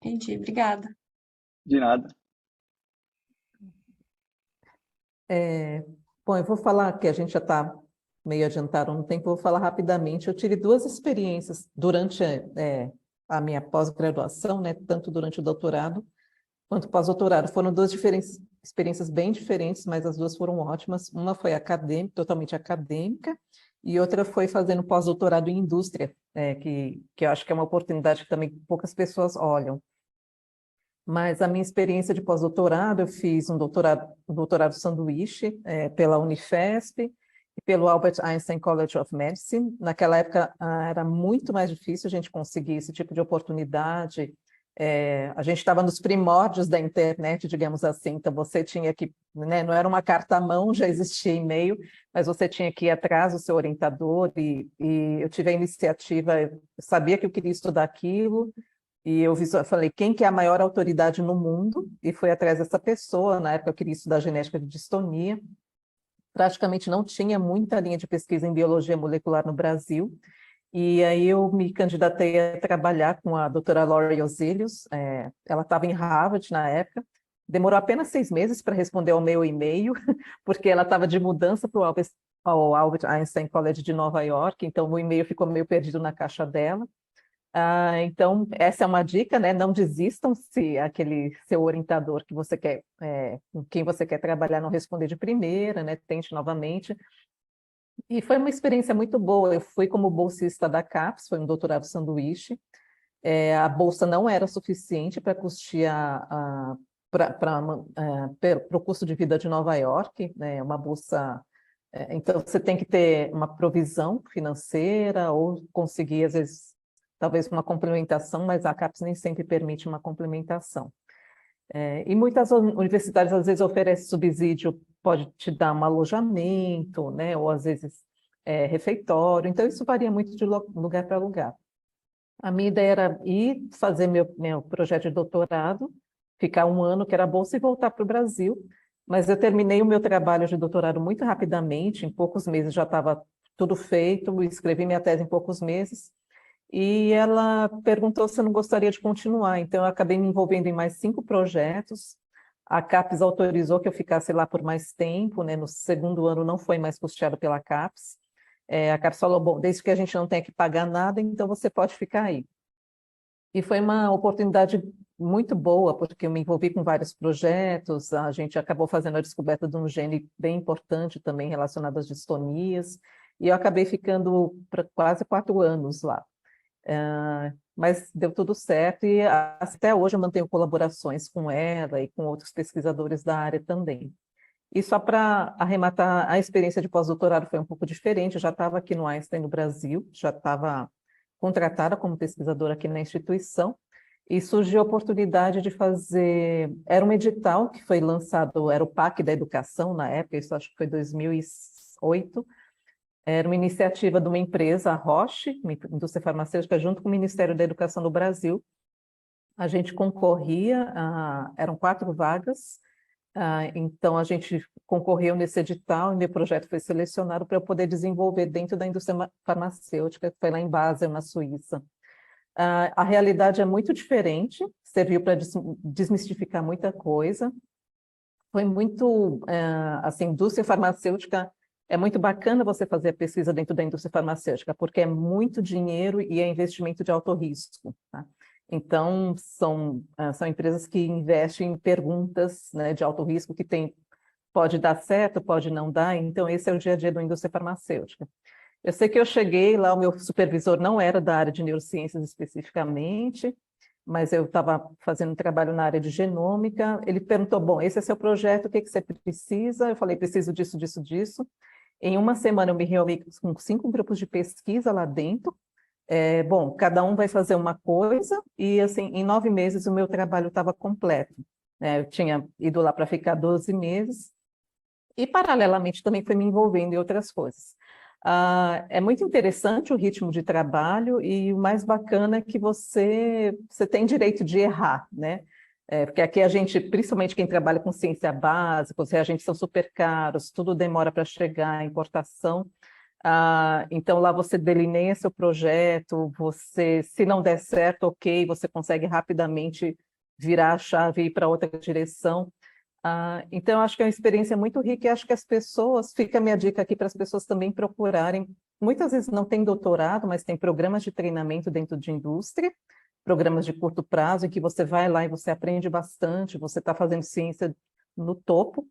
D: Entendi, obrigada.
B: De nada.
C: Bom, eu vou falar que a gente já está meio adiantado no tempo, eu vou falar rapidamente. Eu tive duas experiências durante a minha pós-graduação, né, tanto durante o doutorado quanto pós-doutorado. Foram duas experiências bem diferentes, mas as duas foram ótimas. Uma foi acadêmica, totalmente acadêmica, e outra foi fazendo pós-doutorado em indústria, que eu acho que é uma oportunidade que também poucas pessoas olham. Mas a minha experiência de pós-doutorado, eu fiz um doutorado sanduíche pela Unifesp e pelo Albert Einstein College of Medicine. Naquela época era muito mais difícil a gente conseguir esse tipo de oportunidade. A gente estava nos primórdios da internet, digamos assim, então você tinha que, né, não era uma carta à mão, já existia e-mail, mas você tinha que ir atrás do seu orientador e eu tive a iniciativa, eu sabia que eu queria estudar aquilo, e eu falei, quem que é a maior autoridade no mundo? E fui atrás dessa pessoa, na época eu queria estudar genética de distonia, praticamente não tinha muita linha de pesquisa em biologia molecular no Brasil, e aí eu me candidatei a trabalhar com a doutora Laurie Ozelius, ela estava em Harvard na época, demorou apenas 6 meses para responder ao meu e-mail, porque ela estava de mudança para o Albert Einstein College de Nova York, então o e-mail ficou meio perdido na caixa dela. Então, essa é uma dica, né? Não desistam se aquele seu orientador que você quer, com quem você quer trabalhar não responder de primeira, né? Tente novamente. E foi uma experiência muito boa. Eu fui como bolsista da CAPES, foi um doutorado sanduíche. A bolsa não era suficiente para custear para o custo de vida de Nova York, né? Uma bolsa. Então, você tem que ter uma provisão financeira ou conseguir, às vezes, talvez uma complementação, mas a CAPES nem sempre permite uma complementação. E muitas universidades, às vezes, oferecem subsídio, pode te dar um alojamento, né? Ou, às vezes, refeitório. Então, isso varia muito de lugar para lugar. A minha ideia era ir fazer meu projeto de doutorado, ficar 1 ano, que era a bolsa, e voltar para o Brasil. Mas eu terminei o meu trabalho de doutorado muito rapidamente, em poucos meses já estava tudo feito, escrevi minha tese em poucos meses, e ela perguntou se eu não gostaria de continuar, então eu acabei me envolvendo em mais 5 projetos, a CAPES autorizou que eu ficasse lá por mais tempo, né? No 2º ano não foi mais custeado pela CAPES, a CAPES falou, bom, desde que a gente não tenha que pagar nada, então você pode ficar aí. E foi uma oportunidade muito boa, porque eu me envolvi com vários projetos, a gente acabou fazendo a descoberta de um gene bem importante também relacionado às distonias, e eu acabei ficando por quase 4 anos lá. Mas deu tudo certo e até hoje eu mantenho colaborações com ela e com outros pesquisadores da área também. E só para arrematar, a experiência de pós-doutorado foi um pouco diferente, eu já estava aqui no Einstein no Brasil, já estava contratada como pesquisadora aqui na instituição, e surgiu a oportunidade de fazer, era um edital que foi lançado, era o PAC da Educação na época, isso acho que foi 2008, era uma iniciativa de uma empresa, a Roche, uma indústria farmacêutica, junto com o Ministério da Educação do Brasil. A gente concorria, eram 4 vagas, então a gente concorreu nesse edital e meu projeto foi selecionado para eu poder desenvolver dentro da indústria farmacêutica, que foi lá em Basel, na Suíça. A realidade é muito diferente, serviu para desmistificar muita coisa. Foi muito, assim, indústria farmacêutica, é muito bacana você fazer a pesquisa dentro da indústria farmacêutica, porque é muito dinheiro e é investimento de alto risco, tá? Então, são empresas que investem em perguntas, né, de alto risco que pode dar certo, pode não dar, então esse é o dia a dia da indústria farmacêutica. Eu sei que eu cheguei lá, o meu supervisor não era da área de neurociências especificamente, mas eu estava fazendo um trabalho na área de genômica. Ele perguntou, bom, esse é seu projeto, o que você precisa? Eu falei, preciso disso, disso, disso. Em uma semana eu me reuni com 5 grupos de pesquisa lá dentro. Bom, cada um vai fazer uma coisa e, assim, em 9 meses o meu trabalho estava completo, né? Eu tinha ido lá para ficar 12 meses e, paralelamente, também fui me envolvendo em outras coisas. É muito interessante o ritmo de trabalho e o mais bacana é que você tem direito de errar, né? Porque aqui a gente, principalmente quem trabalha com ciência básica, os reagentes são super caros, tudo demora para chegar, a importação. Então lá você delineia seu projeto, se não der certo, ok, você consegue rapidamente virar a chave e ir para outra direção. Então, eu acho que é uma experiência muito rica e acho que as pessoas, fica a minha dica aqui para as pessoas também procurarem, muitas vezes não tem doutorado, mas tem programas de treinamento dentro de indústria, programas de curto prazo, em que você vai lá e você aprende bastante, você está fazendo ciência no topo,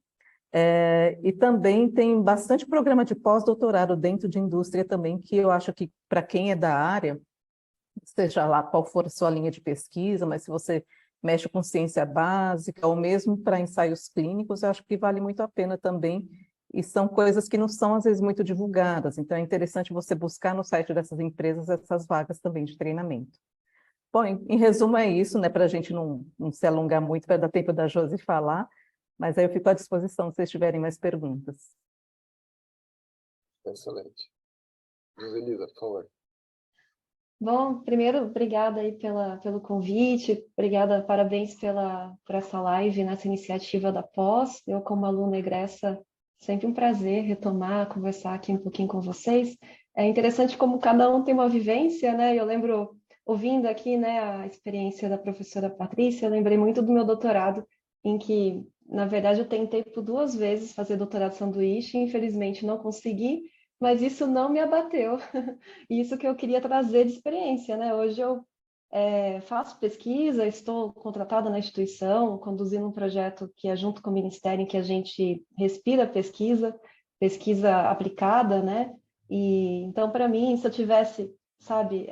C: e também tem bastante programa de pós-doutorado dentro de indústria também, que eu acho que para quem é da área, seja lá qual for a sua linha de pesquisa, mas se você mexe com ciência básica, ou mesmo para ensaios clínicos, eu acho que vale muito a pena também, e são coisas que não são, às vezes, muito divulgadas, então é interessante você buscar no site dessas empresas essas vagas também de treinamento. Bom, em resumo é isso, né, para a gente não se alongar muito, para dar tempo da Josi falar, mas aí eu fico à disposição se vocês tiverem mais perguntas.
A: Excelente. Joselisa, por favor.
E: Bom, primeiro, obrigada aí pelo convite, obrigada, parabéns por essa live, nessa iniciativa da pós. Eu, como aluna egressa, sempre um prazer retomar, conversar aqui um pouquinho com vocês. É interessante como cada um tem uma vivência, né? Eu lembro, ouvindo aqui, né, a experiência da professora Patrícia, eu lembrei muito do meu doutorado, em que, na verdade, eu tentei por 2 vezes fazer doutorado sanduíche, infelizmente não consegui, mas isso não me abateu. Isso que eu queria trazer de experiência, né? Hoje eu faço pesquisa, estou contratada na instituição, conduzindo um projeto que é junto com o Ministério, em que a gente respira pesquisa, pesquisa aplicada, né? E então, para mim, se eu tivesse, sabe,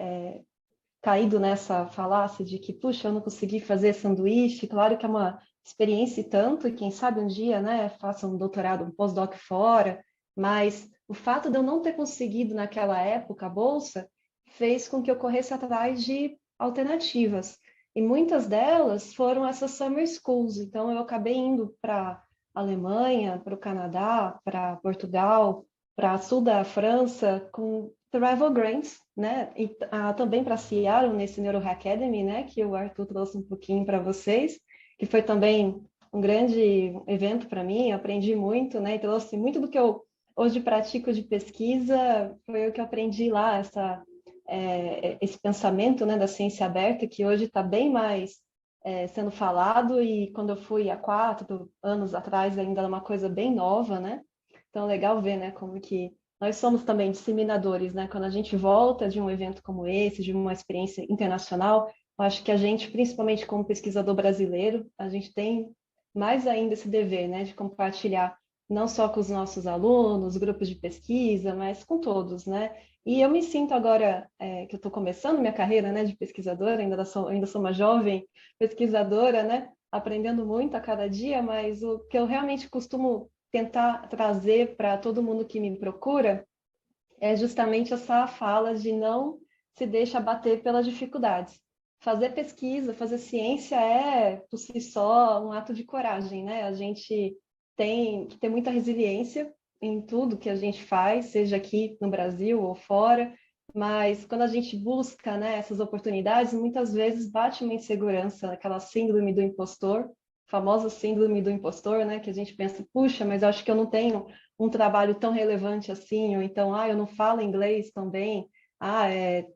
E: caído nessa falácia de que, puxa, eu não consegui fazer sanduíche, claro que é uma experiência e tanto, e quem sabe um dia, né, faça um doutorado, um pós-doc fora, mas o fato de eu não ter conseguido naquela época a bolsa fez com que eu corresse atrás de alternativas. E muitas delas foram essas summer schools. Então, eu acabei indo para a Alemanha, para o Canadá, para Portugal, para sul da França, com travel grants, né? E também para Seattle, nesse Neuro Academy, né? Que o Arthur trouxe um pouquinho para vocês, que foi também um grande evento para mim. Eu aprendi muito, né? E trouxe muito do que eu hoje pratico de pesquisa, foi o que eu aprendi lá, esse pensamento, né, da ciência aberta, que hoje está bem mais sendo falado, e quando eu fui há 4 anos atrás ainda era uma coisa bem nova, né? Então, legal ver, né, como que nós somos também disseminadores, né? Quando a gente volta de um evento como esse, de uma experiência internacional, eu acho que a gente, principalmente como pesquisador brasileiro, a gente tem mais ainda esse dever, né, de compartilhar não só com os nossos alunos, grupos de pesquisa, mas com todos, né? E eu me sinto agora que eu estou começando minha carreira, né, de pesquisadora, ainda sou uma jovem pesquisadora, né, aprendendo muito a cada dia, mas o que eu realmente costumo tentar trazer para todo mundo que me procura é justamente essa fala de não se deixa abater pelas dificuldades. Fazer pesquisa, fazer ciência é, por si só, um ato de coragem, né? A gente tem que ter muita resiliência em tudo que a gente faz, seja aqui no Brasil ou fora, mas quando a gente busca, né, essas oportunidades, muitas vezes bate uma insegurança, aquela síndrome do impostor, famosa síndrome do impostor, né, que a gente pensa, puxa, mas eu acho que eu não tenho um trabalho tão relevante assim, ou então, eu não falo inglês tão bem,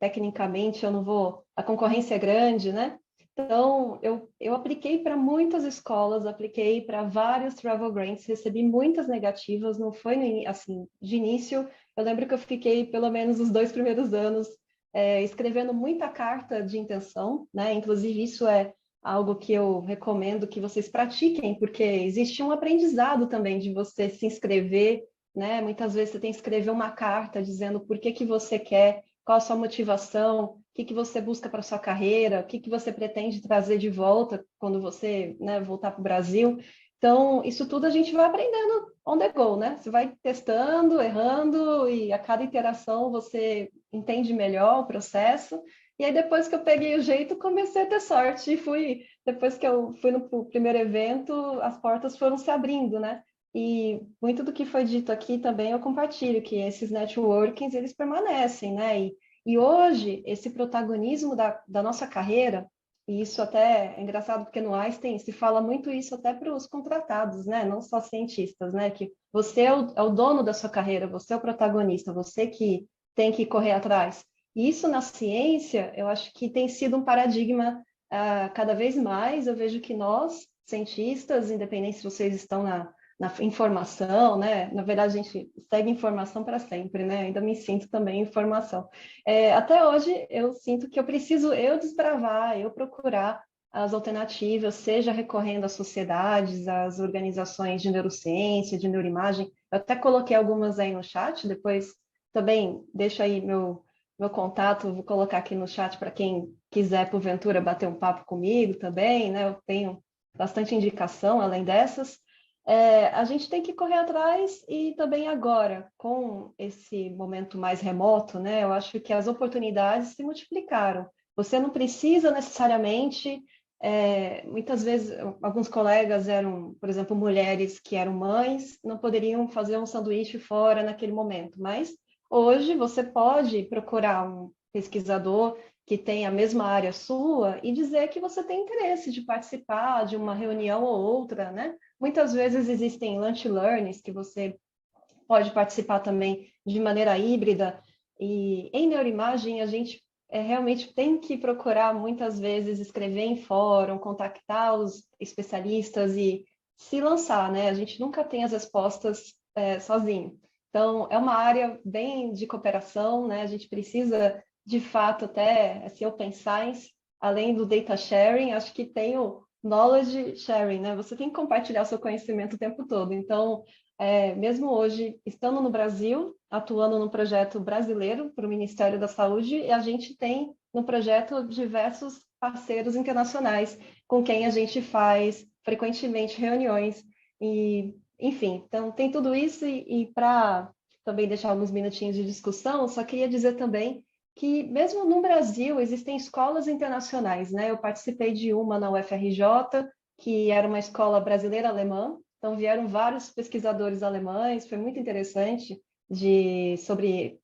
E: tecnicamente eu não vou, a concorrência é grande, né? Então, eu apliquei para muitas escolas, apliquei para vários travel grants, recebi muitas negativas, não foi assim, de início, eu lembro que eu fiquei pelo menos os 2 primeiros anos escrevendo muita carta de intenção, né? Inclusive, isso é algo que eu recomendo que vocês pratiquem, porque existe um aprendizado também de você se inscrever, né? Muitas vezes você tem que escrever uma carta dizendo por que você quer, qual a sua motivação, o que você busca para a sua carreira, o que você pretende trazer de volta quando você, né, voltar para o Brasil. Então, isso tudo a gente vai aprendendo on the go, né? Você vai testando, errando, e a cada interação você entende melhor o processo. E aí, depois que eu peguei o jeito, comecei a ter sorte. Depois que eu fui no primeiro evento, as portas foram se abrindo, né? E muito do que foi dito aqui também eu compartilho, que esses networkings, eles permanecem, né? E hoje, esse protagonismo da nossa carreira, e isso até é engraçado, porque no Einstein se fala muito isso até para os contratados, né? Não só cientistas, né? Que você é o dono da sua carreira, você é o protagonista, você que tem que correr atrás. E isso na ciência, eu acho que tem sido um paradigma cada vez mais. Eu vejo que nós, cientistas, independente se vocês estão na informação, né? Na verdade, a gente segue informação para sempre, né? Ainda me sinto também em informação. Até hoje, eu sinto que eu preciso eu desbravar, eu procurar as alternativas, seja recorrendo às sociedades, às organizações de neurociência, de neuroimagem. Eu até coloquei algumas aí no chat, depois também deixo aí meu contato, vou colocar aqui no chat para quem quiser, porventura, bater um papo comigo também, né? Eu tenho bastante indicação além dessas. A gente tem que correr atrás e também agora, com esse momento mais remoto, né? Eu acho que as oportunidades se multiplicaram. Você não precisa necessariamente, muitas vezes, alguns colegas eram, por exemplo, mulheres que eram mães, não poderiam fazer um sanduíche fora naquele momento, mas hoje você pode procurar um pesquisador que tem a mesma área sua e dizer que você tem interesse de participar de uma reunião ou outra, né? Muitas vezes existem lunch learnings que você pode participar também de maneira híbrida. E em neuroimagem, a gente realmente tem que procurar, muitas vezes, escrever em fórum, contactar os especialistas e se lançar, né? A gente nunca tem as respostas sozinho. Então, é uma área bem de cooperação, né? A gente precisa, de fato, até esse open science, além do data sharing, acho que tem o knowledge sharing, né? Você tem que compartilhar o seu conhecimento o tempo todo. Então, mesmo hoje, estando no Brasil, atuando no projeto brasileiro para o Ministério da Saúde, a gente tem no projeto diversos parceiros internacionais com quem a gente faz frequentemente reuniões. E, enfim, então tem tudo isso e para também deixar alguns minutinhos de discussão, só queria dizer também que mesmo no Brasil existem escolas internacionais, né? Eu participei de uma na UFRJ, que era uma escola brasileira-alemã. Então vieram vários pesquisadores alemães, foi muito interessante sobre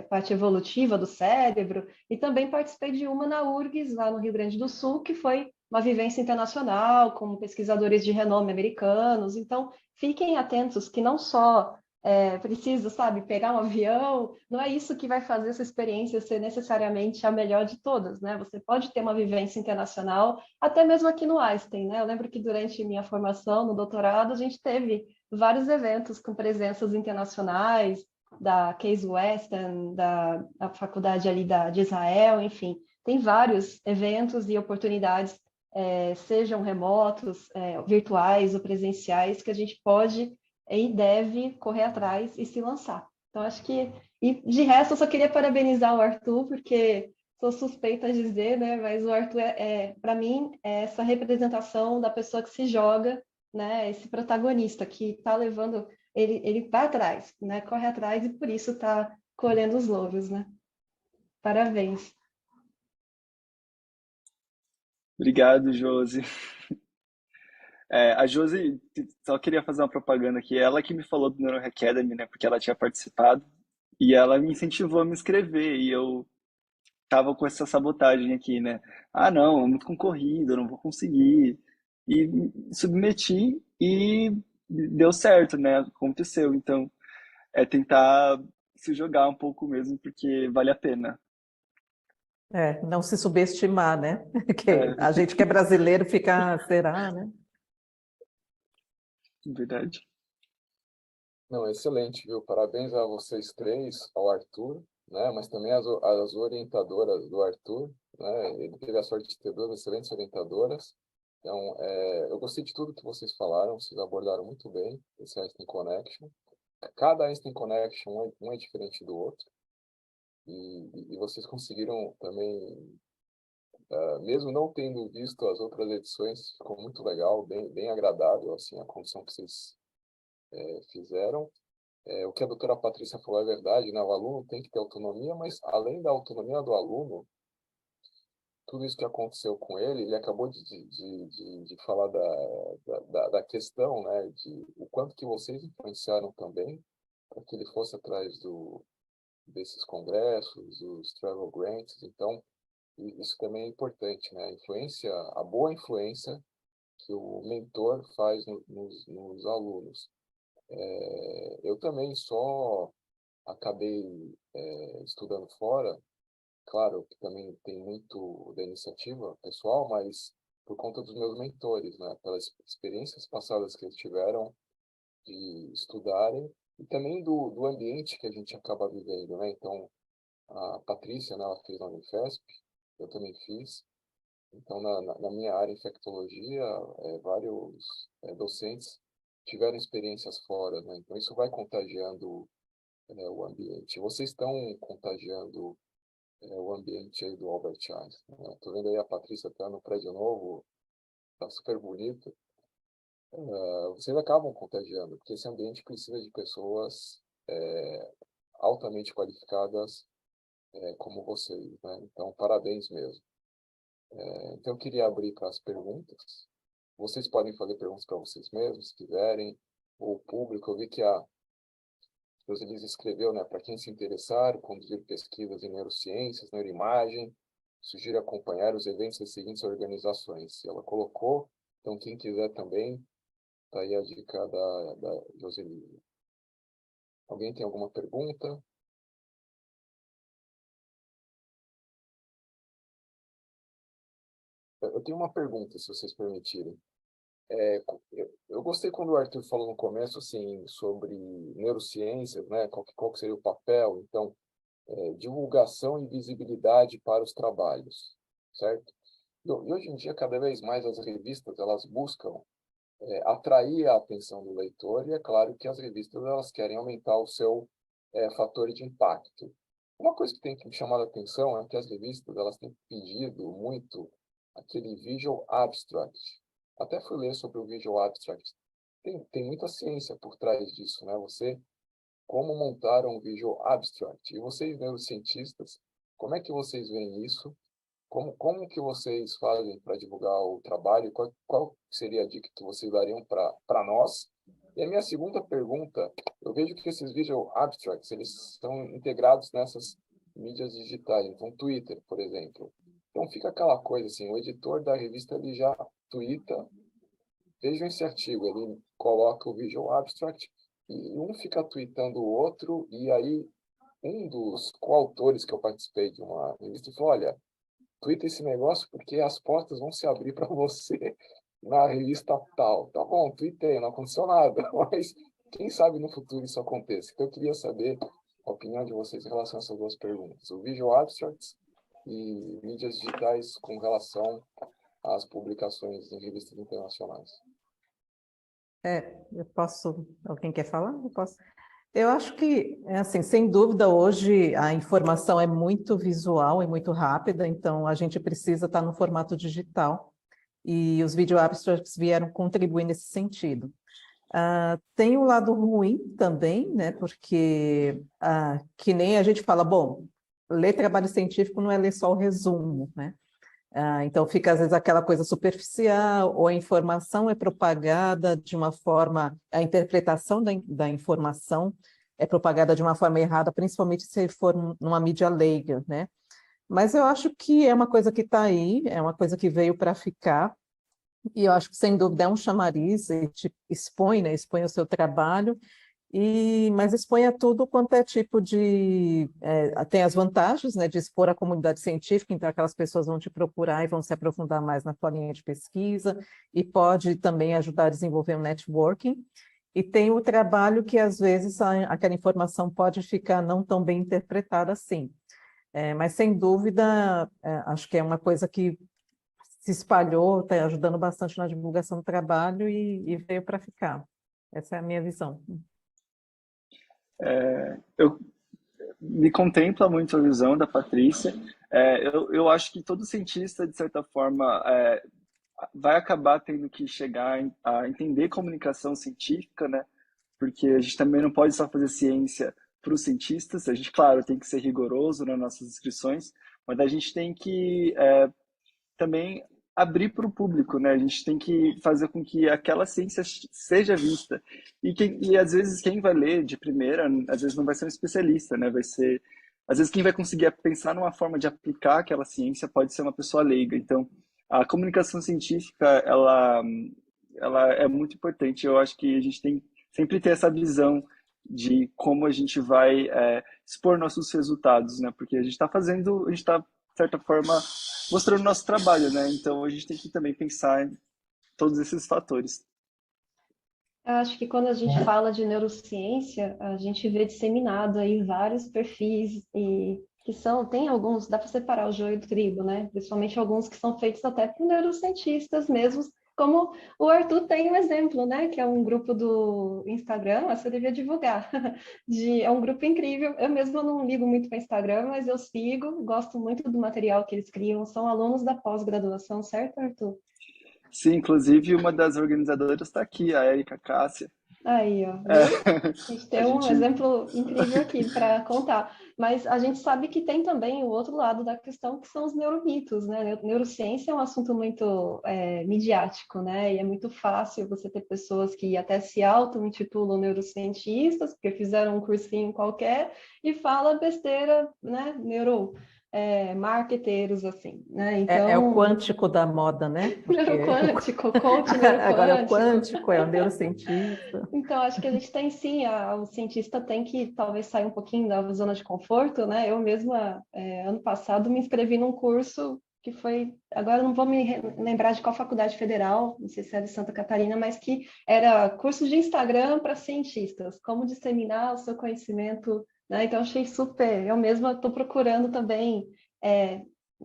E: parte evolutiva do cérebro, e também participei de uma na URGS, lá no Rio Grande do Sul, que foi uma vivência internacional, com pesquisadores de renome americanos. Então, fiquem atentos que não só precisa, sabe, pegar um avião, não é isso que vai fazer essa experiência ser necessariamente a melhor de todas, né? Você pode ter uma vivência internacional, até mesmo aqui no Einstein, né? Eu lembro que durante minha formação no doutorado, a gente teve vários eventos com presenças internacionais, da Case Western, da faculdade ali de Israel, enfim, tem vários eventos e oportunidades, sejam remotos, virtuais ou presenciais, que a gente pode e deve correr atrás e se lançar. Então, acho que. E de resto, eu só queria parabenizar o Arthur, porque sou suspeita de dizer, né? Mas o Arthur, para mim, é essa representação da pessoa que se joga, né? Esse protagonista que está levando. Ele vai atrás, né? Corre atrás e por isso está colhendo os louros, né? Parabéns.
B: Obrigado, Josi. A Josi, só queria fazer uma propaganda aqui. Ela que me falou do Neuro Academy, né? Porque ela tinha participado. E ela me incentivou a me inscrever. E eu tava com essa sabotagem aqui, né? Ah, não, é muito concorrido, eu não vou conseguir. E me submeti e deu certo, né? Aconteceu. Então, é tentar se jogar um pouco mesmo, porque vale a pena.
C: Não se subestimar, né? Que
B: É,
C: a gente que é brasileiro fica, será, né?
B: verdade.
A: Não, excelente, viu? Parabéns a vocês três, ao Arthur, né? Mas também as orientadoras do Arthur, né? Ele teve a sorte de ter duas excelentes orientadoras. Então, eu gostei de tudo que vocês falaram, vocês abordaram muito bem esse Einstein Connection. Cada Einstein Connection, um é diferente do outro. E vocês conseguiram também mesmo não tendo visto as outras edições, ficou muito legal, bem agradável, assim, a condição que vocês fizeram. O que a doutora Patrícia falou é verdade, né? O aluno tem que ter autonomia, mas além da autonomia do aluno, tudo isso que aconteceu com ele acabou de falar da questão, né? De o quanto que vocês influenciaram também para que ele fosse atrás desses congressos, dos travel grants. Então, isso também é importante, né? A boa influência que o mentor faz nos alunos. Eu também só acabei estudando fora, claro que também tem muito da iniciativa pessoal, mas por conta dos meus mentores, né? Pelas experiências passadas que eles tiveram de estudarem e também do ambiente que a gente acaba vivendo, né? Então, a Patrícia, né, ela fez na Unifesp, eu também fiz. Então, na minha área em infectologia, vários docentes tiveram experiências fora, né? Então, isso vai contagiando o ambiente. Vocês estão contagiando o ambiente aí do Albert Einstein, né? Tô vendo aí a Patrícia tá no prédio novo, tá super bonito. Vocês acabam contagiando, porque esse ambiente precisa de pessoas altamente qualificadas como vocês, né? Então, parabéns mesmo. Então, eu queria abrir para as perguntas. Vocês podem fazer perguntas para vocês mesmos, se quiserem, ou o público. Eu vi que a Roselize escreveu, né, para quem se interessar, conduzir pesquisas em neurociências, neuroimagem, sugiro acompanhar os eventos das seguintes organizações. Ela colocou, então quem quiser também, tá aí a dica da Roselize. Alguém tem alguma pergunta? Eu tenho uma pergunta, se vocês permitirem. Eu gostei quando o Arthur falou no começo, assim, sobre neurociências, né? Qual que seria o papel, então, divulgação e visibilidade para os trabalhos, certo? E hoje em dia, cada vez mais as revistas, elas buscam atrair a atenção do leitor, e é claro que as revistas, elas querem aumentar o seu fator de impacto. Uma coisa que tem que me chamar a atenção é que as revistas, elas têm pedido muito aquele visual abstract. Até fui ler sobre o visual abstract. Tem muita ciência por trás disso, né? Como montar um visual abstract. E vocês, neurocientistas, como é que vocês veem isso? Como que vocês fazem para divulgar o trabalho? Qual seria a dica que vocês dariam para nós? E a minha segunda pergunta, eu vejo que esses visual abstracts, eles são integrados nessas mídias digitais, então Twitter, por exemplo. Então fica aquela coisa assim, o editor da revista ele já twitta, vejam esse artigo, ele coloca o visual abstract e um fica tweetando o outro, e aí um dos coautores que eu participei de uma revista falou, olha, twitta esse negócio porque as portas vão se abrir para você na revista tal. Tá bom, tuitei, não aconteceu nada, mas quem sabe no futuro isso aconteça. Então eu queria saber a opinião de vocês em relação a essas duas perguntas. O Visual Abstracts e mídias digitais com relação às publicações em revistas internacionais.
C: Eu posso... Alguém quer falar? Eu posso. Eu acho que, assim, sem dúvida, hoje a informação é muito visual e muito rápida, então a gente precisa estar no formato digital, e os video abstracts vieram contribuir nesse sentido. Tem o lado ruim também, né, porque que nem a gente fala, bom, ler trabalho científico não é ler só o resumo, né? Então fica às vezes aquela coisa superficial, ou a informação é propagada de uma forma, a interpretação da informação é propagada de uma forma errada, principalmente se for numa mídia leiga, né? Mas eu acho que é uma coisa que está aí, é uma coisa que veio para ficar, e eu acho que sem dúvida é um chamariz, e te expõe, né? Expõe o seu trabalho, mas expõe a tudo quanto é tipo de... tem as vantagens, né, de expor a comunidade científica, então aquelas pessoas vão te procurar e vão se aprofundar mais na sua linha de pesquisa, e pode também ajudar a desenvolver um networking. E tem o trabalho que, às vezes, aquela informação pode ficar não tão bem interpretada assim. Mas, sem dúvida, acho que é uma coisa que se espalhou, está ajudando bastante na divulgação do trabalho e veio para ficar. Essa é a minha visão.
B: Me contempla muito a visão da Patrícia. Eu acho que todo cientista, de certa forma, vai acabar tendo que chegar a entender comunicação científica, né? Porque a gente também não pode só fazer ciência para os cientistas, a gente, claro, tem que ser rigoroso nas nossas inscrições, mas a gente tem que também abrir para o público, né? A gente tem que fazer com que aquela ciência seja vista. E às vezes quem vai ler de primeira, às vezes não vai ser um especialista, né? Vai ser, às vezes quem vai conseguir pensar numa forma de aplicar aquela ciência pode ser uma pessoa leiga. Então, a comunicação científica, ela é muito importante. Eu acho que a gente tem sempre ter essa visão de como a gente vai expor nossos resultados, né? Porque a gente está fazendo, a gente está, de certa forma, mostrando nosso trabalho, né? Então a gente tem que também pensar em todos esses fatores.
E: Eu acho que quando a gente fala de neurociência, a gente vê disseminado aí vários perfis e que tem alguns, dá para separar o joio do trigo, né? Principalmente alguns que são feitos até por neurocientistas mesmos, como o Arthur tem um exemplo, né? Que é um grupo do Instagram, você devia divulgar. É um grupo incrível. Eu mesma não ligo muito para Instagram, mas eu sigo, gosto muito do material que eles criam. São alunos da pós-graduação, certo, Arthur?
B: Sim, inclusive uma das organizadoras está aqui, a Erika Cássia.
E: Aí, ó,
B: É,
E: viu? A gente tem um exemplo incrível aqui para contar. Mas a gente sabe que tem também o outro lado da questão, que são os neuromitos, né? Neurociência é um assunto muito midiático, né? E é muito fácil você ter pessoas que até se auto-intitulam neurocientistas, porque fizeram um cursinho qualquer, e fala besteira, né? Marqueteiros, assim, né? Então,
C: É o quântico da moda, né?
E: neuroquântico, coach
C: Agora é o
E: neuroquântico.
C: quântico, é o neurocientista.
E: Então, acho que a gente tem sim, o cientista tem que talvez sair um pouquinho da zona de conforto, né? Eu mesma, ano passado, me inscrevi num curso que foi, agora não vou me lembrar de qual faculdade federal, não sei se é de Santa Catarina, mas que era curso de Instagram para cientistas, como disseminar o seu conhecimento, né? Então, achei super, eu mesma estou procurando também.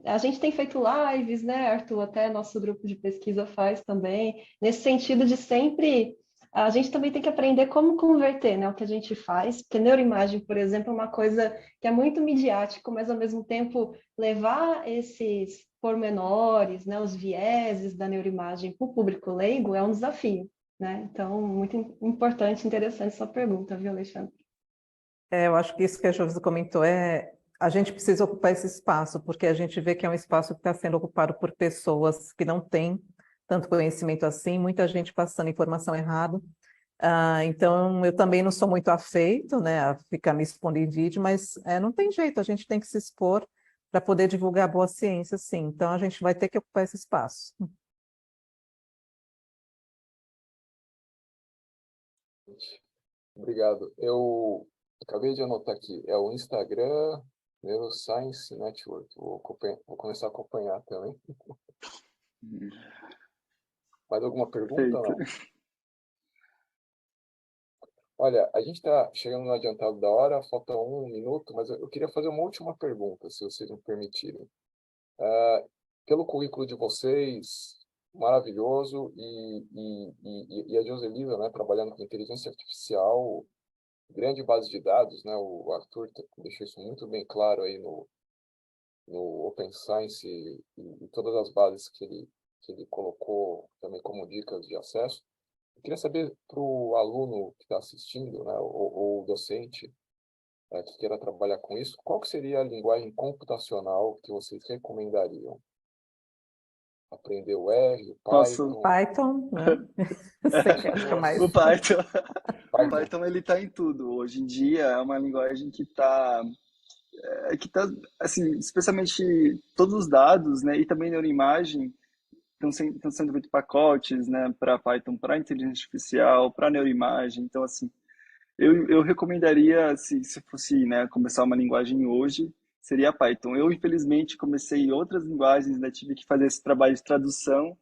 E: A gente tem feito lives, né, Arthur? Até nosso grupo de pesquisa faz também, nesse sentido de sempre a gente também tem que aprender como converter, né, o que a gente faz, porque neuroimagem, por exemplo, é uma coisa que é muito midiático, mas ao mesmo tempo levar esses pormenores, né, os vieses da neuroimagem para o público leigo é um desafio, né? Então, muito importante, interessante sua pergunta, viu, Alexandre?
C: Eu acho que isso que a Josi comentou a gente precisa ocupar esse espaço, porque a gente vê que é um espaço que está sendo ocupado por pessoas que não têm tanto conhecimento assim, muita gente passando informação errada. Então, eu também não sou muito afeito, né, a ficar me expondo em vídeo, mas não tem jeito, a gente tem que se expor para poder divulgar boa ciência, sim. Então, a gente vai ter que ocupar esse espaço.
A: Obrigado. Eu acabei de anotar aqui, é o Instagram Neuroscience Network. Vou começar a acompanhar também. Mais alguma pergunta?
B: Perfeito.
A: Não? Olha, a gente está chegando no adiantado da hora, falta 1 minuto, mas eu queria fazer uma última pergunta, se vocês me permitirem. Pelo currículo de vocês, maravilhoso, e a Joselisa, né, trabalhando com inteligência artificial, grande base de dados, né, o Arthur deixou isso muito bem claro aí no Open Science e todas as bases que ele colocou também como dicas de acesso. Eu queria saber para o aluno que está assistindo, né, ou docente, que queira trabalhar com isso, qual que seria a linguagem computacional que vocês recomendariam? Aprender o R, o
B: Posso?
A: Python?
C: Python, né? Acho que é mais.
B: O Python, o
A: Python.
B: Python ele está em tudo. Hoje em dia é uma linguagem que tá assim, especialmente todos os dados, né, e também neuroimagem estão sendo feitos pacotes, né, para Python, para inteligência artificial, para neuroimagem. Então, assim, eu recomendaria, se fosse, né, começar uma linguagem hoje, seria Python. Eu, infelizmente, comecei outras linguagens, né, tive que fazer esse trabalho de tradução.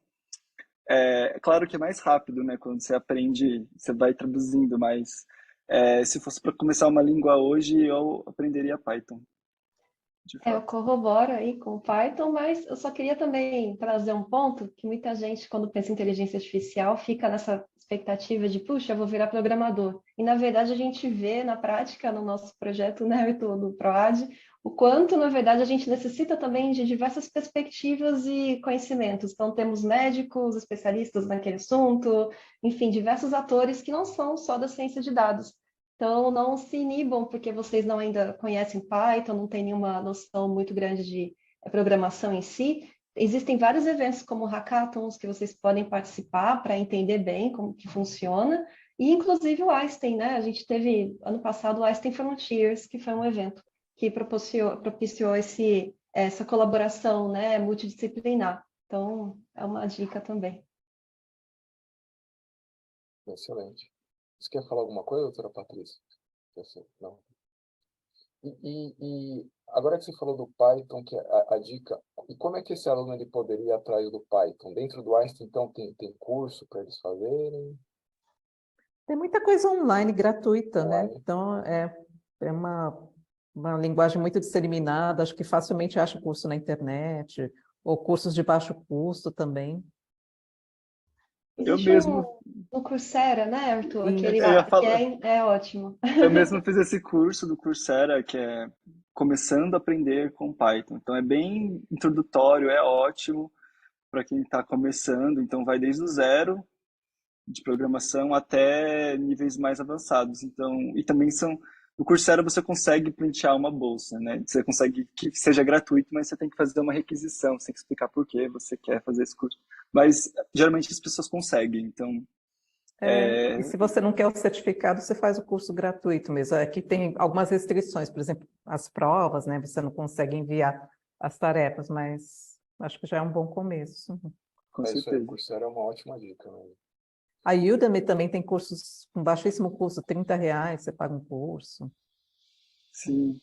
B: É claro que é mais rápido, né, quando você aprende, você vai traduzindo, mas se fosse para começar uma língua hoje, eu aprenderia Python, de
E: Eu
B: fato.
E: corroboro aí com o Python, mas eu só queria também trazer um ponto que muita gente, quando pensa em inteligência artificial, fica nessa expectativa de, puxa, eu vou virar programador. E, na verdade, a gente vê na prática, no nosso projeto, né, do PROAD, o quanto, na verdade, a gente necessita também de diversas perspectivas e conhecimentos. Então, temos médicos, especialistas naquele assunto, enfim, diversos atores que não são só da ciência de dados. Então, não se inibam porque vocês não ainda conhecem Python, não têm nenhuma noção muito grande de programação em si. Existem vários eventos como hackathons que vocês podem participar para entender bem como que funciona. E, inclusive, o Einstein, né? A gente teve, ano passado, o Einstein Frontiers, que foi um evento que propiciou essa colaboração, né, multidisciplinar. Então, é uma dica também.
A: Excelente. Você quer falar alguma coisa, doutora Patrícia? Não. E agora que você falou do Python, que é a dica, e como é que esse aluno ele poderia ir atrás do Python? Dentro do Einstein, então, tem curso para eles fazerem?
C: Tem muita coisa online gratuita, né?
A: Online.
C: Então, é uma linguagem muito disseminada, acho que facilmente acha curso na internet, ou cursos de baixo custo também.
B: Eu
E: Existe
B: mesmo,
E: no Coursera, né, Arthur? Aquele
B: eu ia
E: lá, que
B: falar,
E: é ótimo.
B: eu mesmo fiz esse curso do Coursera, que é Começando a Aprender com Python. Então é bem introdutório, é ótimo para quem está começando. Então vai desde o zero de programação até níveis mais avançados. Então, e também no Coursera você consegue printear uma bolsa, né? Você consegue que seja gratuito, mas você tem que fazer uma requisição, você tem que explicar por que você quer fazer esse curso. Mas geralmente as pessoas conseguem, então
C: E se você não quer o certificado, você faz o curso gratuito mesmo. Aqui tem algumas restrições, por exemplo, as provas, né? Você não consegue enviar as tarefas, mas acho que já é um bom começo.
B: com
A: É isso aí, o
B: certeza.
A: Coursera é uma ótima dica, né?
C: A Udemy também tem cursos com baixíssimo custo, R$ 30, você paga um curso.
B: Sim.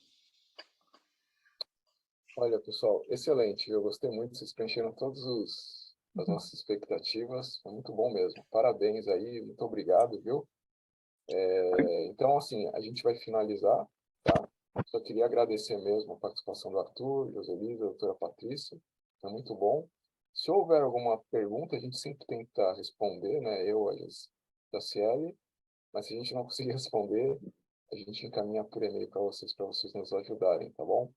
A: Olha, pessoal, excelente. Eu gostei muito, vocês preencheram as nossas expectativas. Foi muito bom mesmo. Parabéns aí, muito obrigado, viu? Então, assim, a gente vai finalizar, tá? Só queria agradecer mesmo a participação do Arthur, Joselisa, a doutora Patrícia. Foi muito bom. Se houver alguma pergunta, a gente sempre tenta responder, né? Eu, a Jaciele, mas se a gente não conseguir responder, a gente encaminha por e-mail para vocês nos ajudarem, tá bom?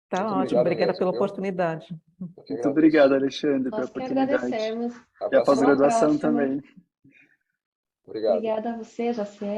C: Tá
A: Muito
C: ótimo,
A: obrigado
C: obrigada
A: mesmo,
C: pela
A: viu?
C: oportunidade.
A: Eu que
B: Muito
A: agradeço.
B: obrigado, Alexandre, pela
E: Nós que
B: oportunidade.
E: agradecemos.
B: E a
A: Abração.
E: Até uma
B: pós-graduação
E: próxima.
B: também.
A: Obrigado.
E: Obrigada a você, Jaciel.